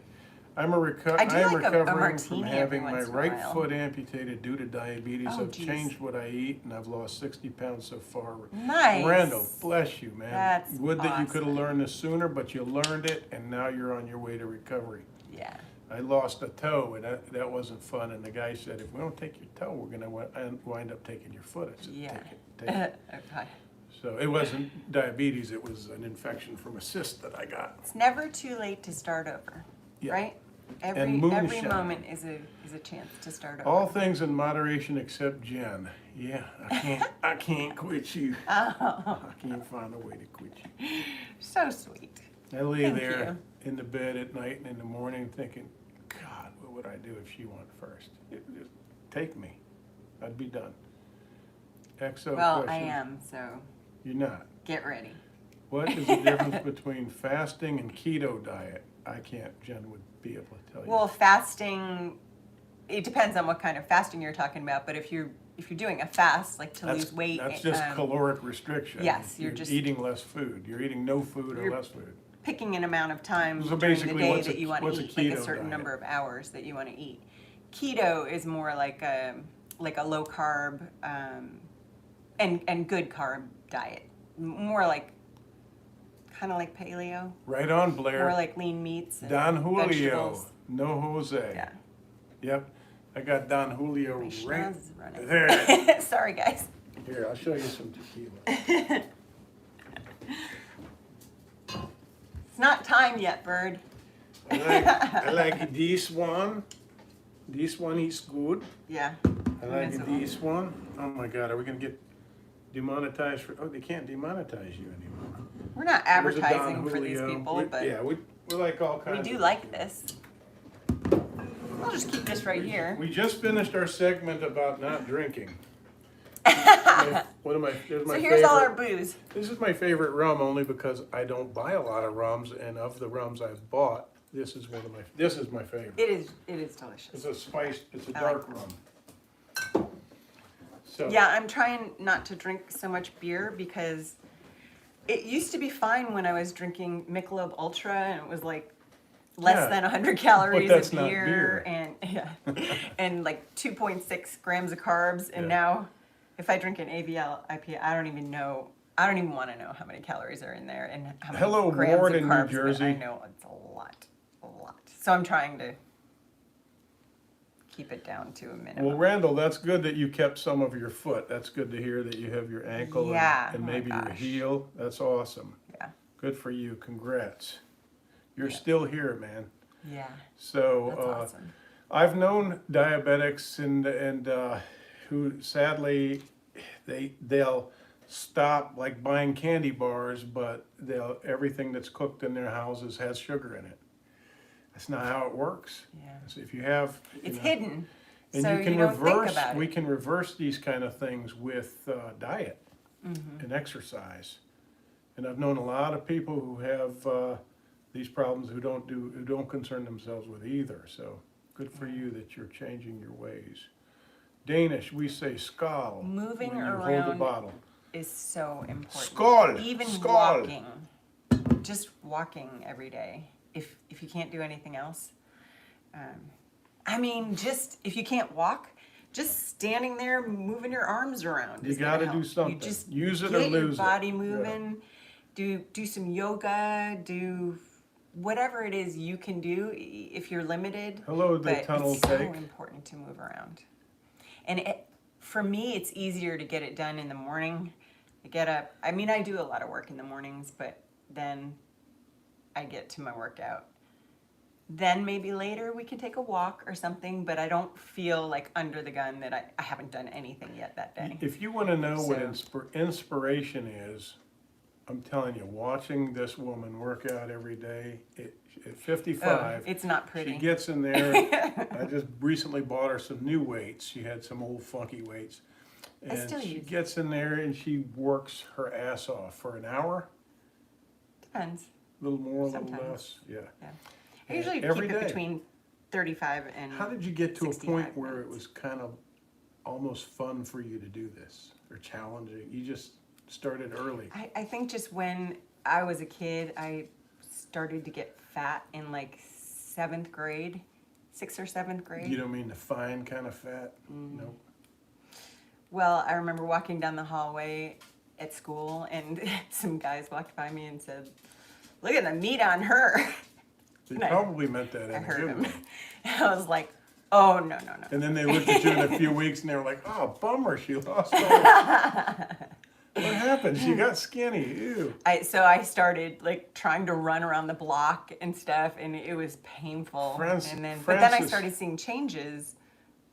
I'm I do like a recovering from martini having every my once in a right while. foot amputated due to diabetes. Oh, I've geez. changed what I eat, and I've lost 60 pounds so far. Nice. Randall, bless you, man. That's Would that you could have awesome. learned this sooner, but you learned it, and now you're on your way to recovery. Yeah. I lost a toe, and that wasn't fun. And the guy said, if we don't take your toe, we're gonna wind up taking your foot. I said, Yeah. take it. Okay. So it wasn't diabetes, it was an infection from a cyst that I got. It's never too late to start over, Yeah. right? And Every moonshine. moment is a chance to start over. All things in moderation except Jen. Yeah, I can't quit you. Oh, I can't find a way to quit you. so sweet. I lay Thank there in the bed at night and in the morning thinking, God, what would I do if she went first? Just take me. I'd be done. XO Well, question. I am, so You're not. get ready. What is the difference between fasting and keto diet? I can't. Jen would be able to tell you. Well, fasting, it depends on what kind of fasting you're talking about, but if you're doing a fast, like to lose weight. That's just caloric restriction. yes, you're just- eating less food. You're eating no food or You're- less food. picking an amount of time So during the basically, day what's that a- you want what's to a eat, like a keto certain diet? number of hours that you want to eat. Keto is more like a low carb and good carb diet, more like kind of like paleo, Right on, Blair. more like lean meats. And Don Julio, vegetables. no Jose. Yeah, Yep, I got Don Julio my right schnoz is running. there. Sorry, guys. Here, I'll show you some tequila. It's not time yet, Bird. I like this one. This one is good. Yeah. I like Miserable. this one. Oh my God, are we gonna get demonetized for? Oh, they can't demonetize you anymore. We're not There's a Don advertising for these Julio. people, but Yeah, we like all we kinds. do of- like this. I'll just keep this right here. We just finished our segment about not drinking. One of my, here's my So here's all our favorite. booze. This is my favorite rum only because I don't buy a lot of rums, and of the rums I've bought, this is my favorite. It is delicious. It's a spiced, it's a I like dark rum. So, Yeah, I'm trying not to drink so much beer because it used to be fine when I was drinking Michelob Ultra and it was like less Yeah, than 100 calories that's of not beer, beer. and yeah, and like 2.6 grams of carbs. And Yeah. now, if I drink an AVL IPA, I don't even want to know how many calories are in there and how many Hello, grams Ward of in New carbs. But Jersey. I know it's a lot. So I'm trying to keep it down to a minimum. Well, Randall, that's good that you kept some of your foot. That's good to hear that you have your ankle Yeah, and oh my maybe your gosh. heel. That's awesome. Yeah, Good for you. Congrats. You're Yeah. still here, man. yeah, So that's awesome. I've known diabetics and who sadly they'll stop like buying candy bars, but everything that's cooked in their houses has sugar in it. That's not how it works. Yeah. So if you have, It's hidden, and so you can you don't think reverse. about We it. can reverse these kind of things with diet Mm-hmm. and exercise. And I've known a lot of people who have these problems who don't concern themselves with either. So good for you that you're changing your ways. Danish, we say skal Moving when you hold around the bottle. is so important. Skål! Even Skål! walking, just walking every day. If you can't do anything else, I mean, just if you can't walk, just standing there moving your arms around. You is gonna got to help. do something. You just Use it get or lose your body it. moving. Do some yoga. Do whatever it is you can do if you're limited. Hello, the but tunnel it's so take. important to move around. And for me, it's easier to get it done in the morning. I get up. I mean, I do a lot of work in the mornings, but then I get to my workout. Then maybe later we can take a walk or something, but I don't feel like under the gun that I haven't done anything yet that day. If you want to know what So- inspiration is, I'm telling you, watching this woman work out every day at 55. It's not pretty. She gets in there. I just recently bought her some new weights. She had some old funky weights. I And still she use them. gets in there and she works her ass off for an hour, Depends. a little more, a little Sometimes. less. Yeah. Yeah. I usually Every keep it day. between 35 and How did you get to a 65 point where it minutes. was kind of almost fun for you to do this or challenging? You just started early. I think just when I was a kid, I started to get fat in like 7th grade, 6th or 7th grade. You don't mean the fine kind of fat? Mm. Nope. Well, I remember walking down the hallway at school and some guys walked by me and said, "Look at the meat on her." They And I- probably meant that I in a heard good him. way. I was like, "Oh, no, no, no." And then they looked at you in a few weeks and they were like, "Oh, bummer, she lost all that." What happened? She got skinny. Ew. So I started like trying to run around the block and stuff, and it was painful. But then I Francis- started seeing changes,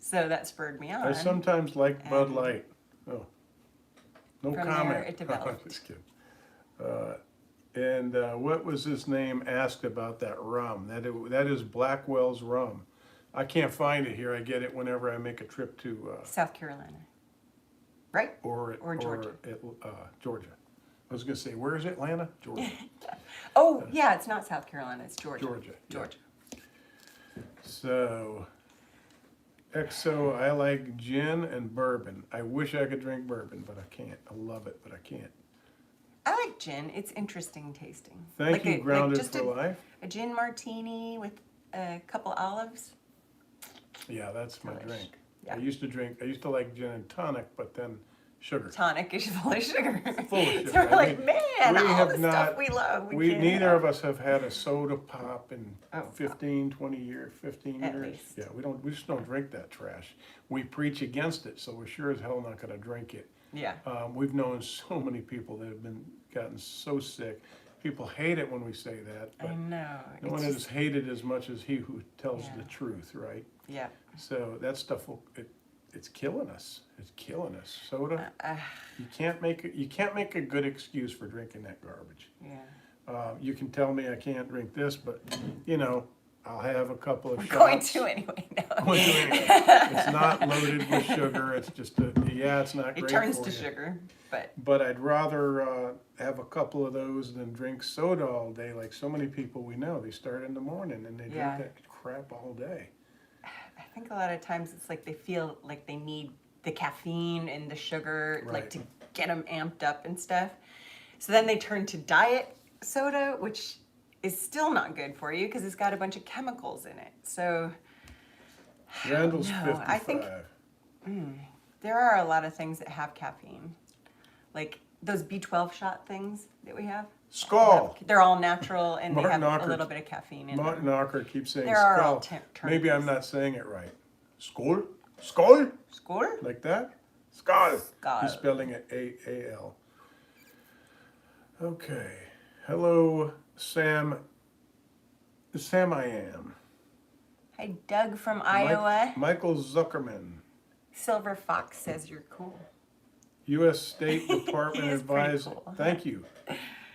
so that spurred me on. I sometimes like Bud And Light. Oh, no from comment. there, it developed. Just kidding. What was his name asked about that rum? That is Blackwell's rum. I can't find it here. I get it whenever I make a trip to South Carolina, right? or Georgia. Georgia. I was going to say, where is Atlanta? Georgia. Oh, yeah, it's not South Carolina. It's Georgia. Georgia, yeah. Georgia. So, XO, I like gin and bourbon. I wish I could drink bourbon, but I can't. I love it, but I can't. I like gin. It's interesting tasting. Thank you, Grounded just for Life. a gin martini with a couple olives. Yeah, that's my Delish. drink. Yeah. I used to like gin and tonic, but then sugar. Tonic is full of sugar. Full of sugar. So we're like, man, we all have the not- stuff we love. We can't Neither have. of us have had a soda pop in Oh, 15, 20 years, 15 At years. least. Yeah, we just don't drink that trash. We preach against it, so we're sure as hell not gonna drink it. Yeah. We've known so many people that have gotten so sick. People hate it when we say that, but I know. no It's one just- is hated as much as he who tells Yeah. the truth, right? Yeah. So that stuff it's killing us. It's killing us. Soda. Uh, You can't make a good excuse for drinking that garbage. yeah. You can tell me I can't drink this, but I'll have a couple of We're shots. going to anyway. No. I'm going to anyway. It's not loaded with sugar. It's just it's not It great turns for to you. sugar, but But I'd rather have a couple of those than drink soda all day, like so many people we know. They start in the morning and they Yeah. drink that crap all day. I think a lot of times it's like they feel like they need the caffeine and the sugar, like Right. to get them amped up and stuff. So then they turn to diet soda, which is still not good for you because it's got a bunch of chemicals in it. So Randall's know. 55. I think- there are a lot of things that have caffeine, like those B12 shot things that we have. Skull. They're all natural and they Martin have Ocker- a little bit of caffeine in them. Martin Ocker keeps saying There are skull. alternatives. Maybe I'm not saying it right. Skol? Skol? Skol? Like that? Skol. Skol. He's spelling it A-A-L. Okay. Hello, Sam. Sam I am. Hi, Doug from Iowa. Michael Zuckerman. Silver Fox says you're cool. U.S. State Department He is pretty advised, cool. thank you,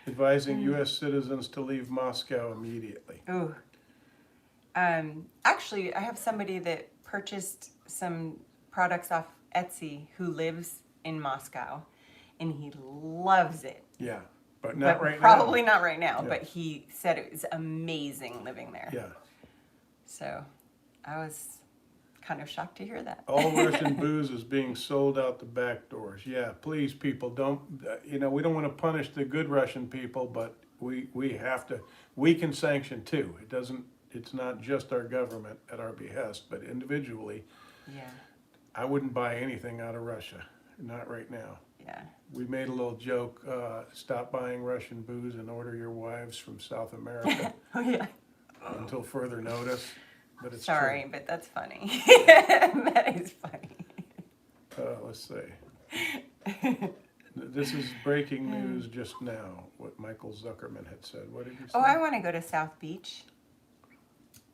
advising U.S. citizens to leave Moscow immediately. Ooh. Actually, I have somebody that purchased some products off Etsy who lives in Moscow, and he loves it. Yeah, but not But right probably now. not right now, Yeah. but he said it was amazing living there. Yeah. So I was kind of shocked to hear that. All Russian booze is being sold out the back doors. Yeah, please, people, don't, we don't want to punish the good Russian people, but we have to, we can sanction too. It's not just our government at our behest, but individually. Yeah, I wouldn't buy anything out of Russia, not right now. yeah. We made a little joke, stop buying Russian booze and order your wives from South America Oh, yeah. until further notice, but it's Sorry, but that's funny. That is funny. true. Let's see. This is breaking news just now, what Michael Zuckerman had said. What did he say? Oh, I want to go to South Beach.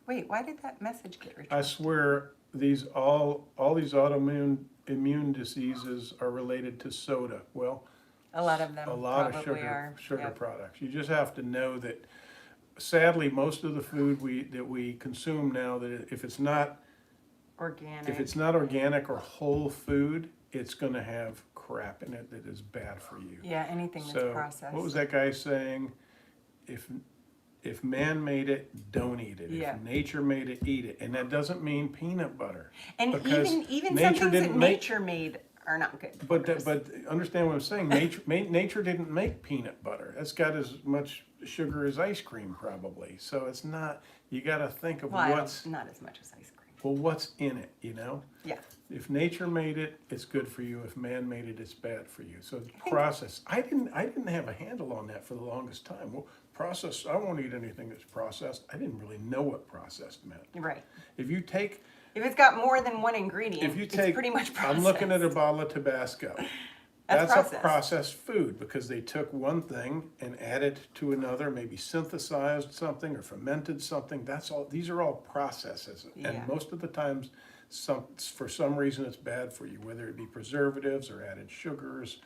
Wait, why did that message get I returned? swear all these autoimmune immune diseases are related to soda. Well, A lot of them a lot probably of are. sugar Yep. products. You just have to know that sadly most of the food that we consume now, that if it's not organic or whole food, it's going to have crap in it that is bad for you. Yeah, anything that's So processed. what was that guy saying? If man made it, don't eat it. Yeah. If nature made it, eat it. And that doesn't mean peanut butter. And because even some nature things didn't that make- nature made are not good. for But us. but understand what I'm saying. Nature didn't make peanut butter. It's got as much sugar as ice cream probably. So it's not. You got to think of Well, what's not as much as ice cream. what's in it. You know. Yeah. If nature made it, it's good for you. If man made it, it's bad for you. So the process. I didn't have a handle on that for the longest time. Well, process. I won't eat anything that's processed. I didn't really know what processed meant. Right. If you take If it's got more than one ingredient, If you it's take, pretty much processed. I'm looking at a bottle of Tabasco. That's a processed. processed food because they took one thing and added to another, maybe synthesized something or fermented something. That's all. These are all processes, Yeah. and most of the times, for some reason, it's bad for you. Whether it be preservatives or added sugars,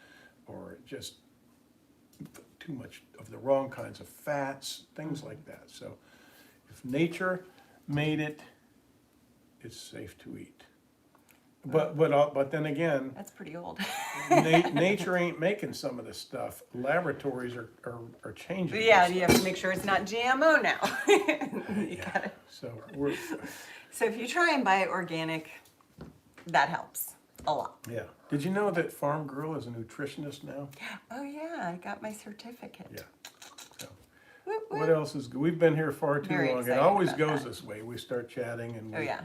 or just too much of the wrong kinds of fats, things like that. So, if nature made it, it's safe to eat. But then again, That's pretty old. nature ain't making some of this stuff. Laboratories are changing. Yeah, this you have to make sure it's not GMO now. You stuff. gotta- So So if you try and buy it organic, that helps a lot. yeah. Did you know that Farm Girl is a nutritionist now? Oh yeah, I got my certificate. Yeah. So Whoop, whoop. what else is good? We've been here far too Very long. It excited always about goes that. this way. We start chatting and Oh we, yeah.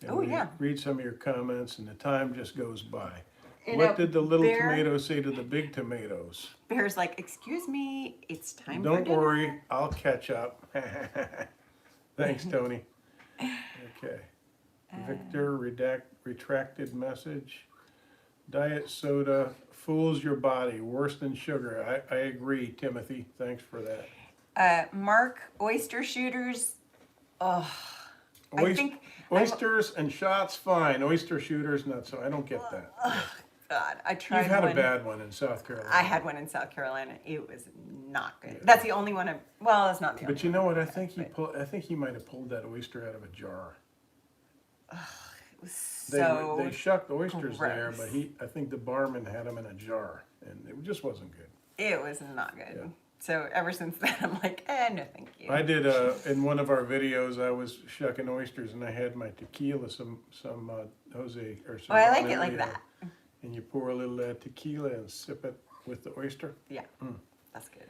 and Oh, we yeah. read some of your comments and the time just goes by. You What know, did the little Bear- tomato say to the big tomatoes? Bear's like, excuse me, it's time for Don't dinner. worry, I'll catch up. Thanks, Tony. Okay. Victor, retracted message. Diet soda fools your body worse than sugar. I agree, Timothy. Thanks for that. Mark, oyster shooters. Oh, I Oys- think Oysters and shots, fine. Oyster shooters, not so. I don't get that. God, I tried You've had one. a bad one in South Carolina. I had one in South Carolina. It was not good. That's the only one. Well, it's not the only. But you know one what? I I've think had, I think he might have pulled that oyster out of a jar. but It was They so. they shucked oysters there, gross. but I think the barman had them in a jar, and it just wasn't good. It was not good. Yeah. So ever since then, I'm like, no, thank you. I did in one of our videos. I was shucking oysters, and I had my tequila, some Jose or some. Oh, I like it like Juanita, that. And you pour a little tequila and sip it with the oyster. Yeah, that's good.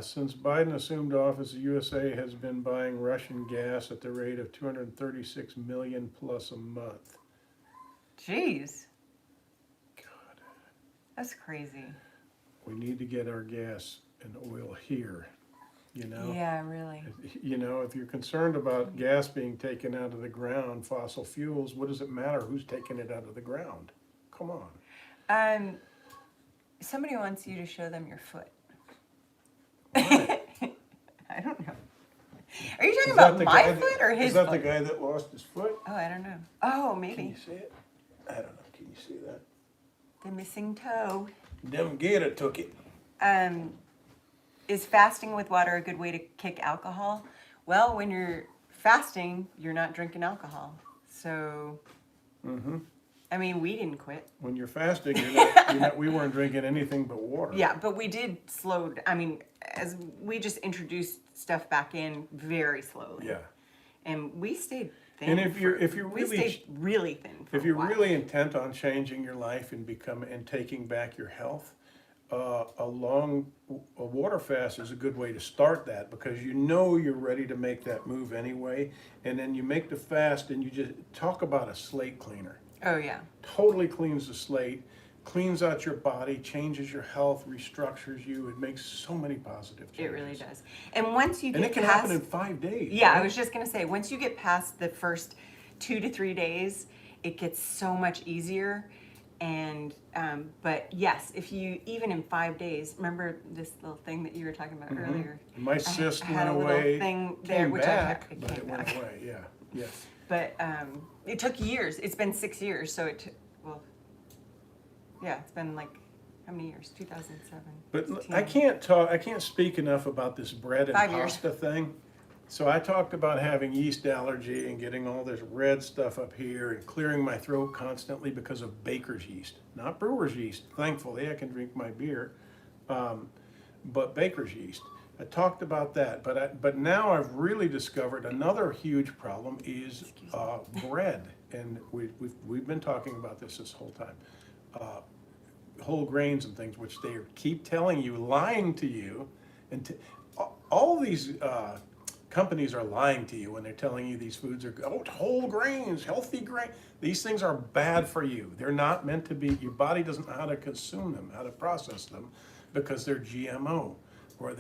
Since Biden assumed office, the USA has been buying Russian gas at the rate of 236 million plus a month. Jeez, God, that's crazy. we need to get our gas and oil here. you know? Yeah, really. You know, if you're concerned about gas being taken out of the ground, fossil fuels, what does it matter who's taking it out of the ground? Come on. Somebody wants you to show them your foot. Why? I don't know. Are you talking Is that about the my guy foot or his Is that foot? the guy that lost his foot? Oh, I don't know. Oh, Can maybe. you see it? I don't know. Can you see that? The missing toe. Them gator took it. Is fasting with water a good way to kick alcohol? Well, when you're fasting, you're not drinking alcohol. So, I mean, we didn't quit. When you're fasting, we weren't drinking anything but water. Yeah, but we did I mean, as we just introduced stuff back in very slowly. Yeah. And we stayed thin. And if you're we really stayed really thin for if a you're while. really intent on changing your life and taking back your health, a water fast is a good way to start that, because you know you're ready to make that move anyway, and then you make the fast and you just talk about a slate cleaner. Oh yeah. Totally cleans the slate, cleans out your body, changes your health, restructures you. It makes so many positive changes. It really does. And once you get And it can past, happen in 5 days. yeah, I right? was just gonna say, once you get past the first 2 to 3 days, it gets so much easier. And but yes, if you even in 5 days, remember this little thing that you were talking about earlier? My cyst I had went a little away, thing there, came which back, it but came it went back. away. Yeah, yes. But it took years. It's been 6 years, so well, yeah, it's been like how many years? 2007. But 16. I can't speak enough about this bread and 5 years. pasta thing. So I talked about having yeast allergy and getting all this red stuff up here and clearing my throat constantly because of baker's yeast, not brewer's yeast. Thankfully, I can drink my beer, but baker's yeast. I talked about that, but now I've really discovered another huge problem is bread, and we've been talking about this whole time. Whole grains and things, which they keep telling you, lying to you, and all these companies are lying to you when they're telling you these foods are whole grains, healthy grain. These things are bad for you. They're not meant to be. Your body doesn't know how to consume them, how to process them, because they're GMO, or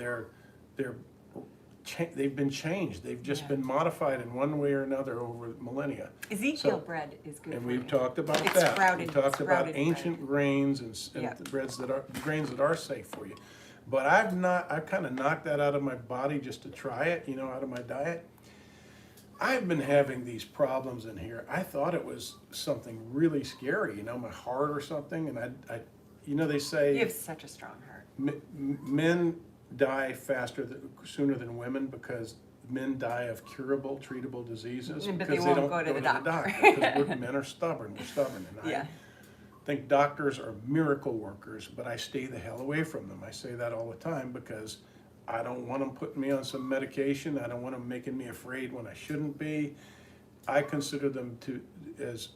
they've been changed. They've just been modified in one way or another over millennia. Ezekiel bread is good. And for we've you. talked about It's that. sprouted- We talked about sprouted ancient bread. grains and Yep. grains that are safe for you. But I've kind of knocked that out of my body just to try it, out of my diet. I've been having these problems in here. I thought it was something really scary, my heart or something. And they say You have such a strong heart. men die sooner than women because men die of curable, treatable diseases But because they they won't don't go to the doctor. because men are stubborn. We're stubborn, and Yeah. I think doctors are miracle workers, but I stay the hell away from them. I say that all the time because I don't want them putting me on some medication. I don't want them making me afraid when I shouldn't be. I consider them as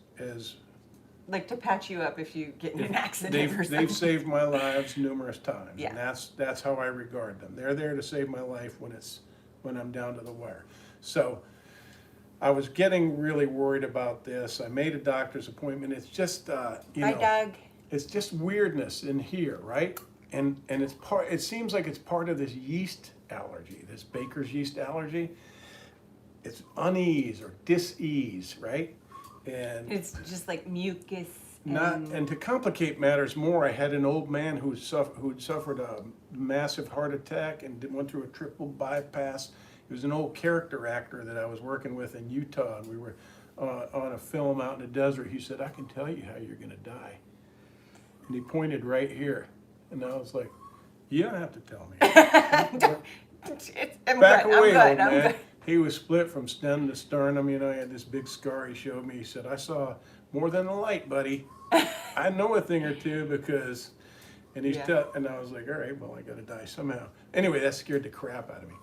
Like to patch you up if you get in an accident or something. they've saved my lives numerous times, Yeah. and that's how I regard them. They're there to save my life when I'm down to the wire. So I was getting really worried about this. I made a doctor's appointment. It's just Bye, Doug. it's just weirdness in here, right? And it seems like it's part of this yeast allergy, this baker's yeast allergy. It's unease or dis-ease, right? And It's just like mucus. and to complicate matters more, I had an old man who'd suffered a massive heart attack and went through a triple bypass. He was an old character actor that I was working with in Utah, and we were on a film out in the desert. He said, "I can tell you how you're going to die," and he pointed right here, and I was like, "You don't have to tell me." Back away, old man. He was split from stem to sternum. He had this big scar he showed me. He said, "I saw more than the light, buddy. I know a thing or two because," and and I was like, "All right, well, I got to die somehow." Anyway, that scared the crap out of me.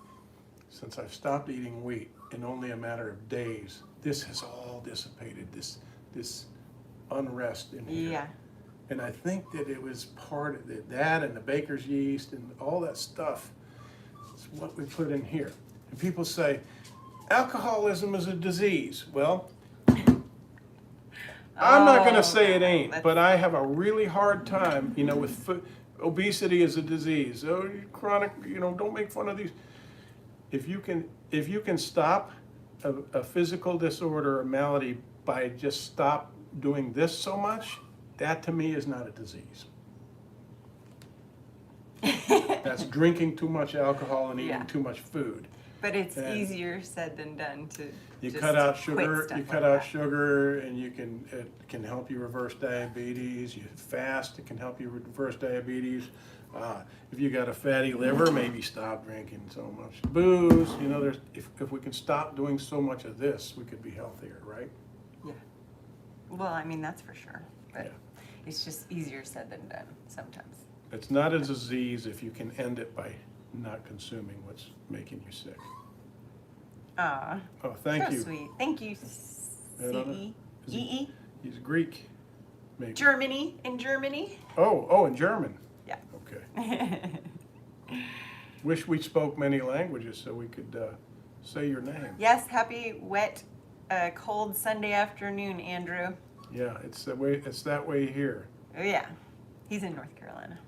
Since I've stopped eating wheat in only a matter of days, this has all dissipated, this unrest in here. Yeah. And I think that it was part of that and the baker's yeast and all that stuff. It's what we put in here. And people say, alcoholism is a disease. Well, I'm not going to say it ain't, but I have a really hard time, with obesity is a disease. Oh, chronic, don't make fun of these. if you can stop a physical disorder or malady by just stop doing this so much, that to me is not a disease. That's drinking too much alcohol and eating Yeah. too much food. But it's And easier said than done to You just cut out quit sugar. stuff You like cut out that. sugar, and it can help you reverse diabetes. You fast; it can help you reverse diabetes. If you got a fatty liver, maybe stop drinking so much booze. You know, if we can stop doing so much of this, we could be healthier, right? Yeah. Well, I mean, that's for sure. But Yeah. it's just easier said than done sometimes. It's not a disease if you can end it by not consuming what's making you sick. Aw. Oh, thank so you. sweet. Thank you, I don't know. CE. Is he- EE. He's Greek, maybe. Germany. In Germany. Oh, in German. Yeah. Okay. Wish we spoke many languages so we could say your name. Yes, happy wet, cold Sunday afternoon, Andrew. Yeah, it's that way here. Oh yeah, he's in North Carolina.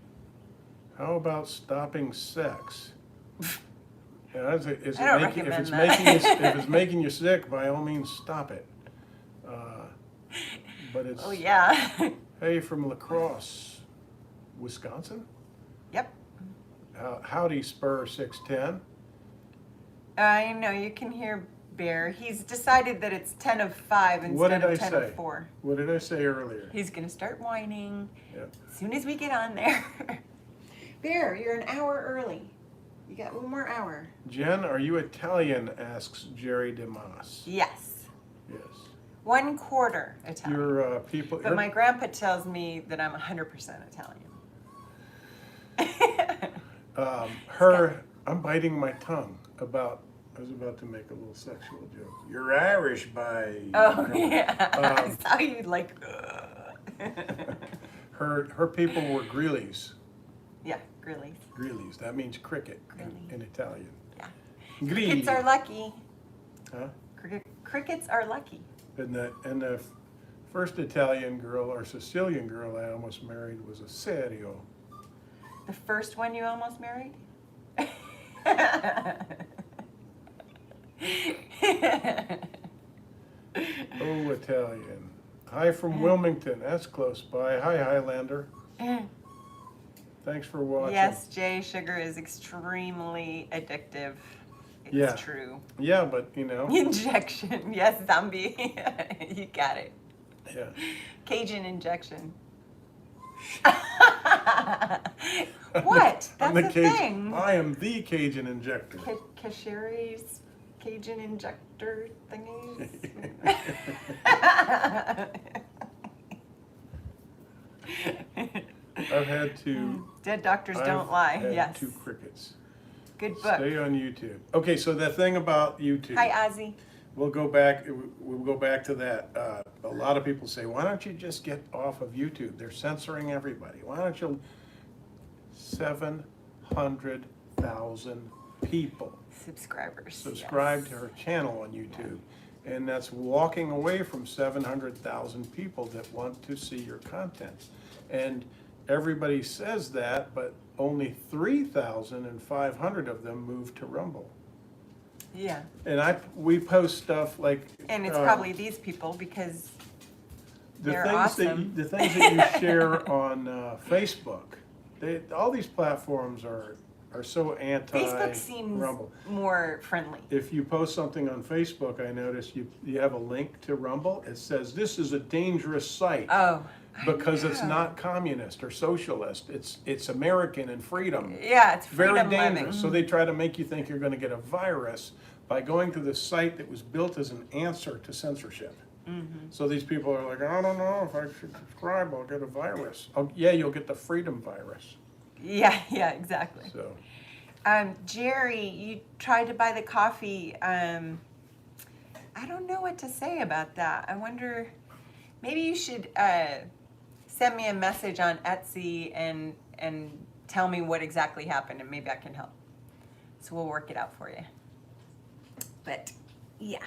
How about stopping sex? Yeah, I don't recommend that. If it's making you sick, by all means, stop it. But it's Oh yeah. hey from La Crosse, Wisconsin. Yep. Howdy, Spur 610. I know you can hear Bear. He's decided that it's 10 of 5 What instead did I of 10 say? of 4. What did I say earlier? He's gonna start whining Yeah. as soon as we get on there. Bear, you're an hour early. You got one more hour. Jen, are you Italian? Asks Jerry DeMoss. Yes. Yes. 1/4 Italian. Your people. But my grandpa tells me that I'm 100% Italian. I'm biting my tongue about. I was about to make a little sexual joke. You're Irish by. Oh yeah, I Um, saw you like. Her people were Greelies. Yeah, Grillies. Greelies. That means cricket Grilli. in Italian. Yeah. Grilli. Crickets are lucky. Huh? Crickets are lucky. And the first Italian girl or Sicilian girl I almost married was a serio. The first one you almost married? Oh, Italian. Hi from Wilmington. That's close by. Hi, Highlander. Thanks for watching. Yes, Jay, sugar is extremely addictive. It's Yeah. true. Yeah, but you know. Injection. Yes, zombie. You got it. Yeah. Cajun injection. What? I'm That's the a Cajun. thing. I am the Cajun injector. Kashiri's Cajun injector thingies. I've had two. Dead doctors I've don't lie. had Yes. 2 crickets. Good book. Stay on YouTube. Okay, so the thing about YouTube. Hi, Ozzy. We'll go back to that. A lot of people say, why don't you just get off of YouTube? They're censoring everybody. Why don't you? 700,000 people Subscribers. subscribe yes. to her channel on YouTube. And that's walking away from 700,000 people that want to see your content. And everybody says that, but only 3,500 of them moved to Rumble. Yeah. And we post stuff like. And it's probably these people because they're awesome. The things that you share on Facebook, all these platforms are so anti Facebook seems Rumble. more friendly. If you post something on Facebook, I notice you have a link to Rumble. It says this is a dangerous site. Oh. Because it's know. not communist or socialist. It's American and freedom. Yeah, it's Very freedom dangerous. living. So they try to make you think you're going to get a virus by going to the site that was built as an answer to censorship. Mm-hmm. So these people are like, I don't know if I should subscribe, I'll get a virus. Oh, yeah, you'll get the freedom virus. Yeah, exactly. So Jerry, you tried to buy the coffee. I don't know what to say about that. I wonder, maybe you should send me a message on Etsy and tell me what exactly happened, and maybe I can help. So we'll work it out for you. But yeah.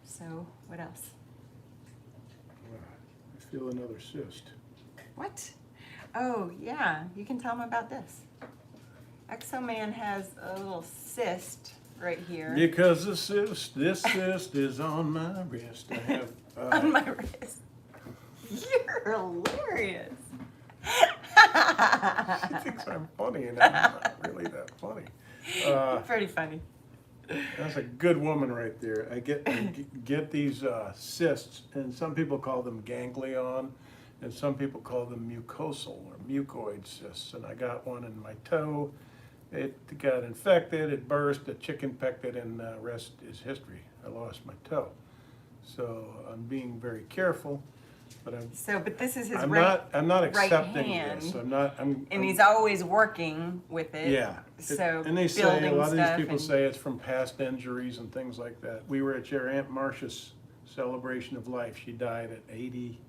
So what else? I feel another cyst. What? Oh yeah, you can tell them about this. Exoman has a little cyst right here Because this cyst is on my wrist. I have, on my wrist. You're hilarious. she thinks I'm funny, and I'm not really that funny. Pretty funny. That's a good woman right there. I get these cysts, and some people call them ganglion, and some people call them mucosal or mucoid cysts. And I got one in my toe. It got infected, it burst, the chicken pecked it, and the rest is history. I lost my toe. So I'm being very careful, but But this is his I'm right. not right accepting hand. this. I'm And he's always working with it. yeah. So And they say, a building lot of these stuff people and- say it's from past injuries and things like that. We were at your Aunt Marcia's celebration of life. She died at 80,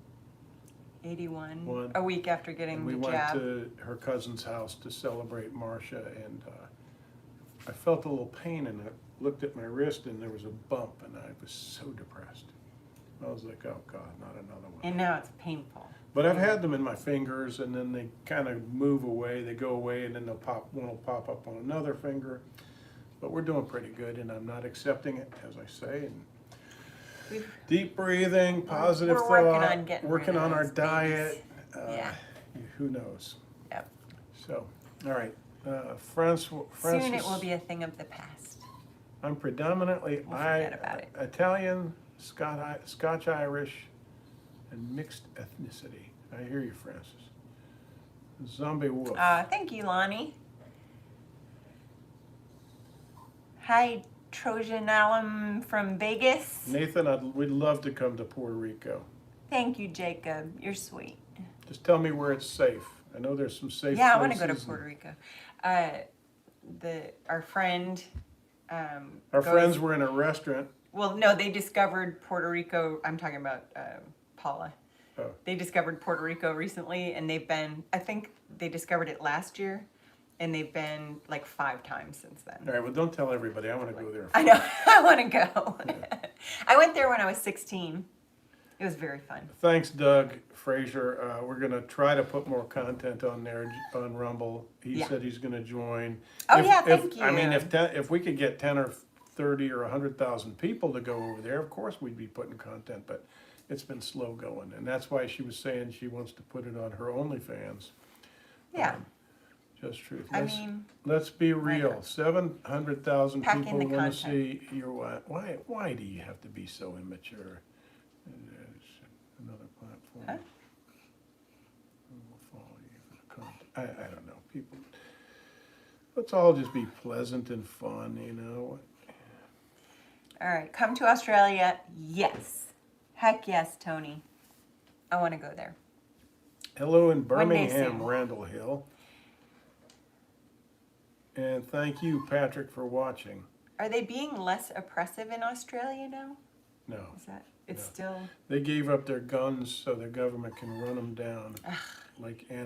81. A week after and getting we the went jab. to her cousin's house to celebrate Marcia, and I felt a little pain, and I looked at my wrist, and there was a bump, and I was so depressed. I was like, oh God, not another one. And now it's painful. But I've had them in my fingers, and then they kind of move away. They go away, and then one will pop up on another finger. But we're doing pretty good, and I'm not accepting it, as I say. And We've- deep breathing, positive we're thought, working on getting working rid of on our those diet. Yeah. Who knows? Yep. So, all right, Francis. Soon it will be a thing of the past. I'm predominantly We'll forget about it. Italian, Scotch-Irish, and mixed ethnicity. I hear you, Francis. Zombie wolf. Thank you, Lonnie. Hi, Trojan Alum from Vegas. Nathan, we'd love to come to Puerto Rico. Thank you, Jacob. You're sweet. Just tell me where it's safe. I know there's some safe Yeah, I places. want to go to Puerto Rico. Our friend. Our friends were in a restaurant. Well, no, they discovered Puerto Rico. I'm talking about Paula. Oh. They discovered Puerto Rico recently, and they've been. I think they discovered it last year, and they've been like 5 times since then. All right, well, don't tell everybody. I want to go there. I know. I want to go. I went there when I was 16. It was very fun. Thanks, Doug Frazier. We're going to try to put more content on there on Rumble. He Yeah. said he's going to join. Oh, yeah, thank I mean, you. if we could get 10 or 30 or 100,000 people to go over there, of course we'd be putting content, but it's been slow going. And that's why she was saying she wants to put it on her OnlyFans. Yeah. Just truth. I mean, Let's be why real. not? 700,000 Pack in people the want to content. see your why do you have to be so immature? There's another platform. Huh? Who will follow you for the content? I don't know. People, let's all just be pleasant and fun, you know. all right. Come to Australia. Yes. Heck yes, Tony. I want to go there. Hello in One day Birmingham, soon. Randall Hill. And thank you, Patrick, for watching. Are they being less oppressive in Australia now? No. Is that? It's No. still. They gave up their guns so the government can run them down like animals.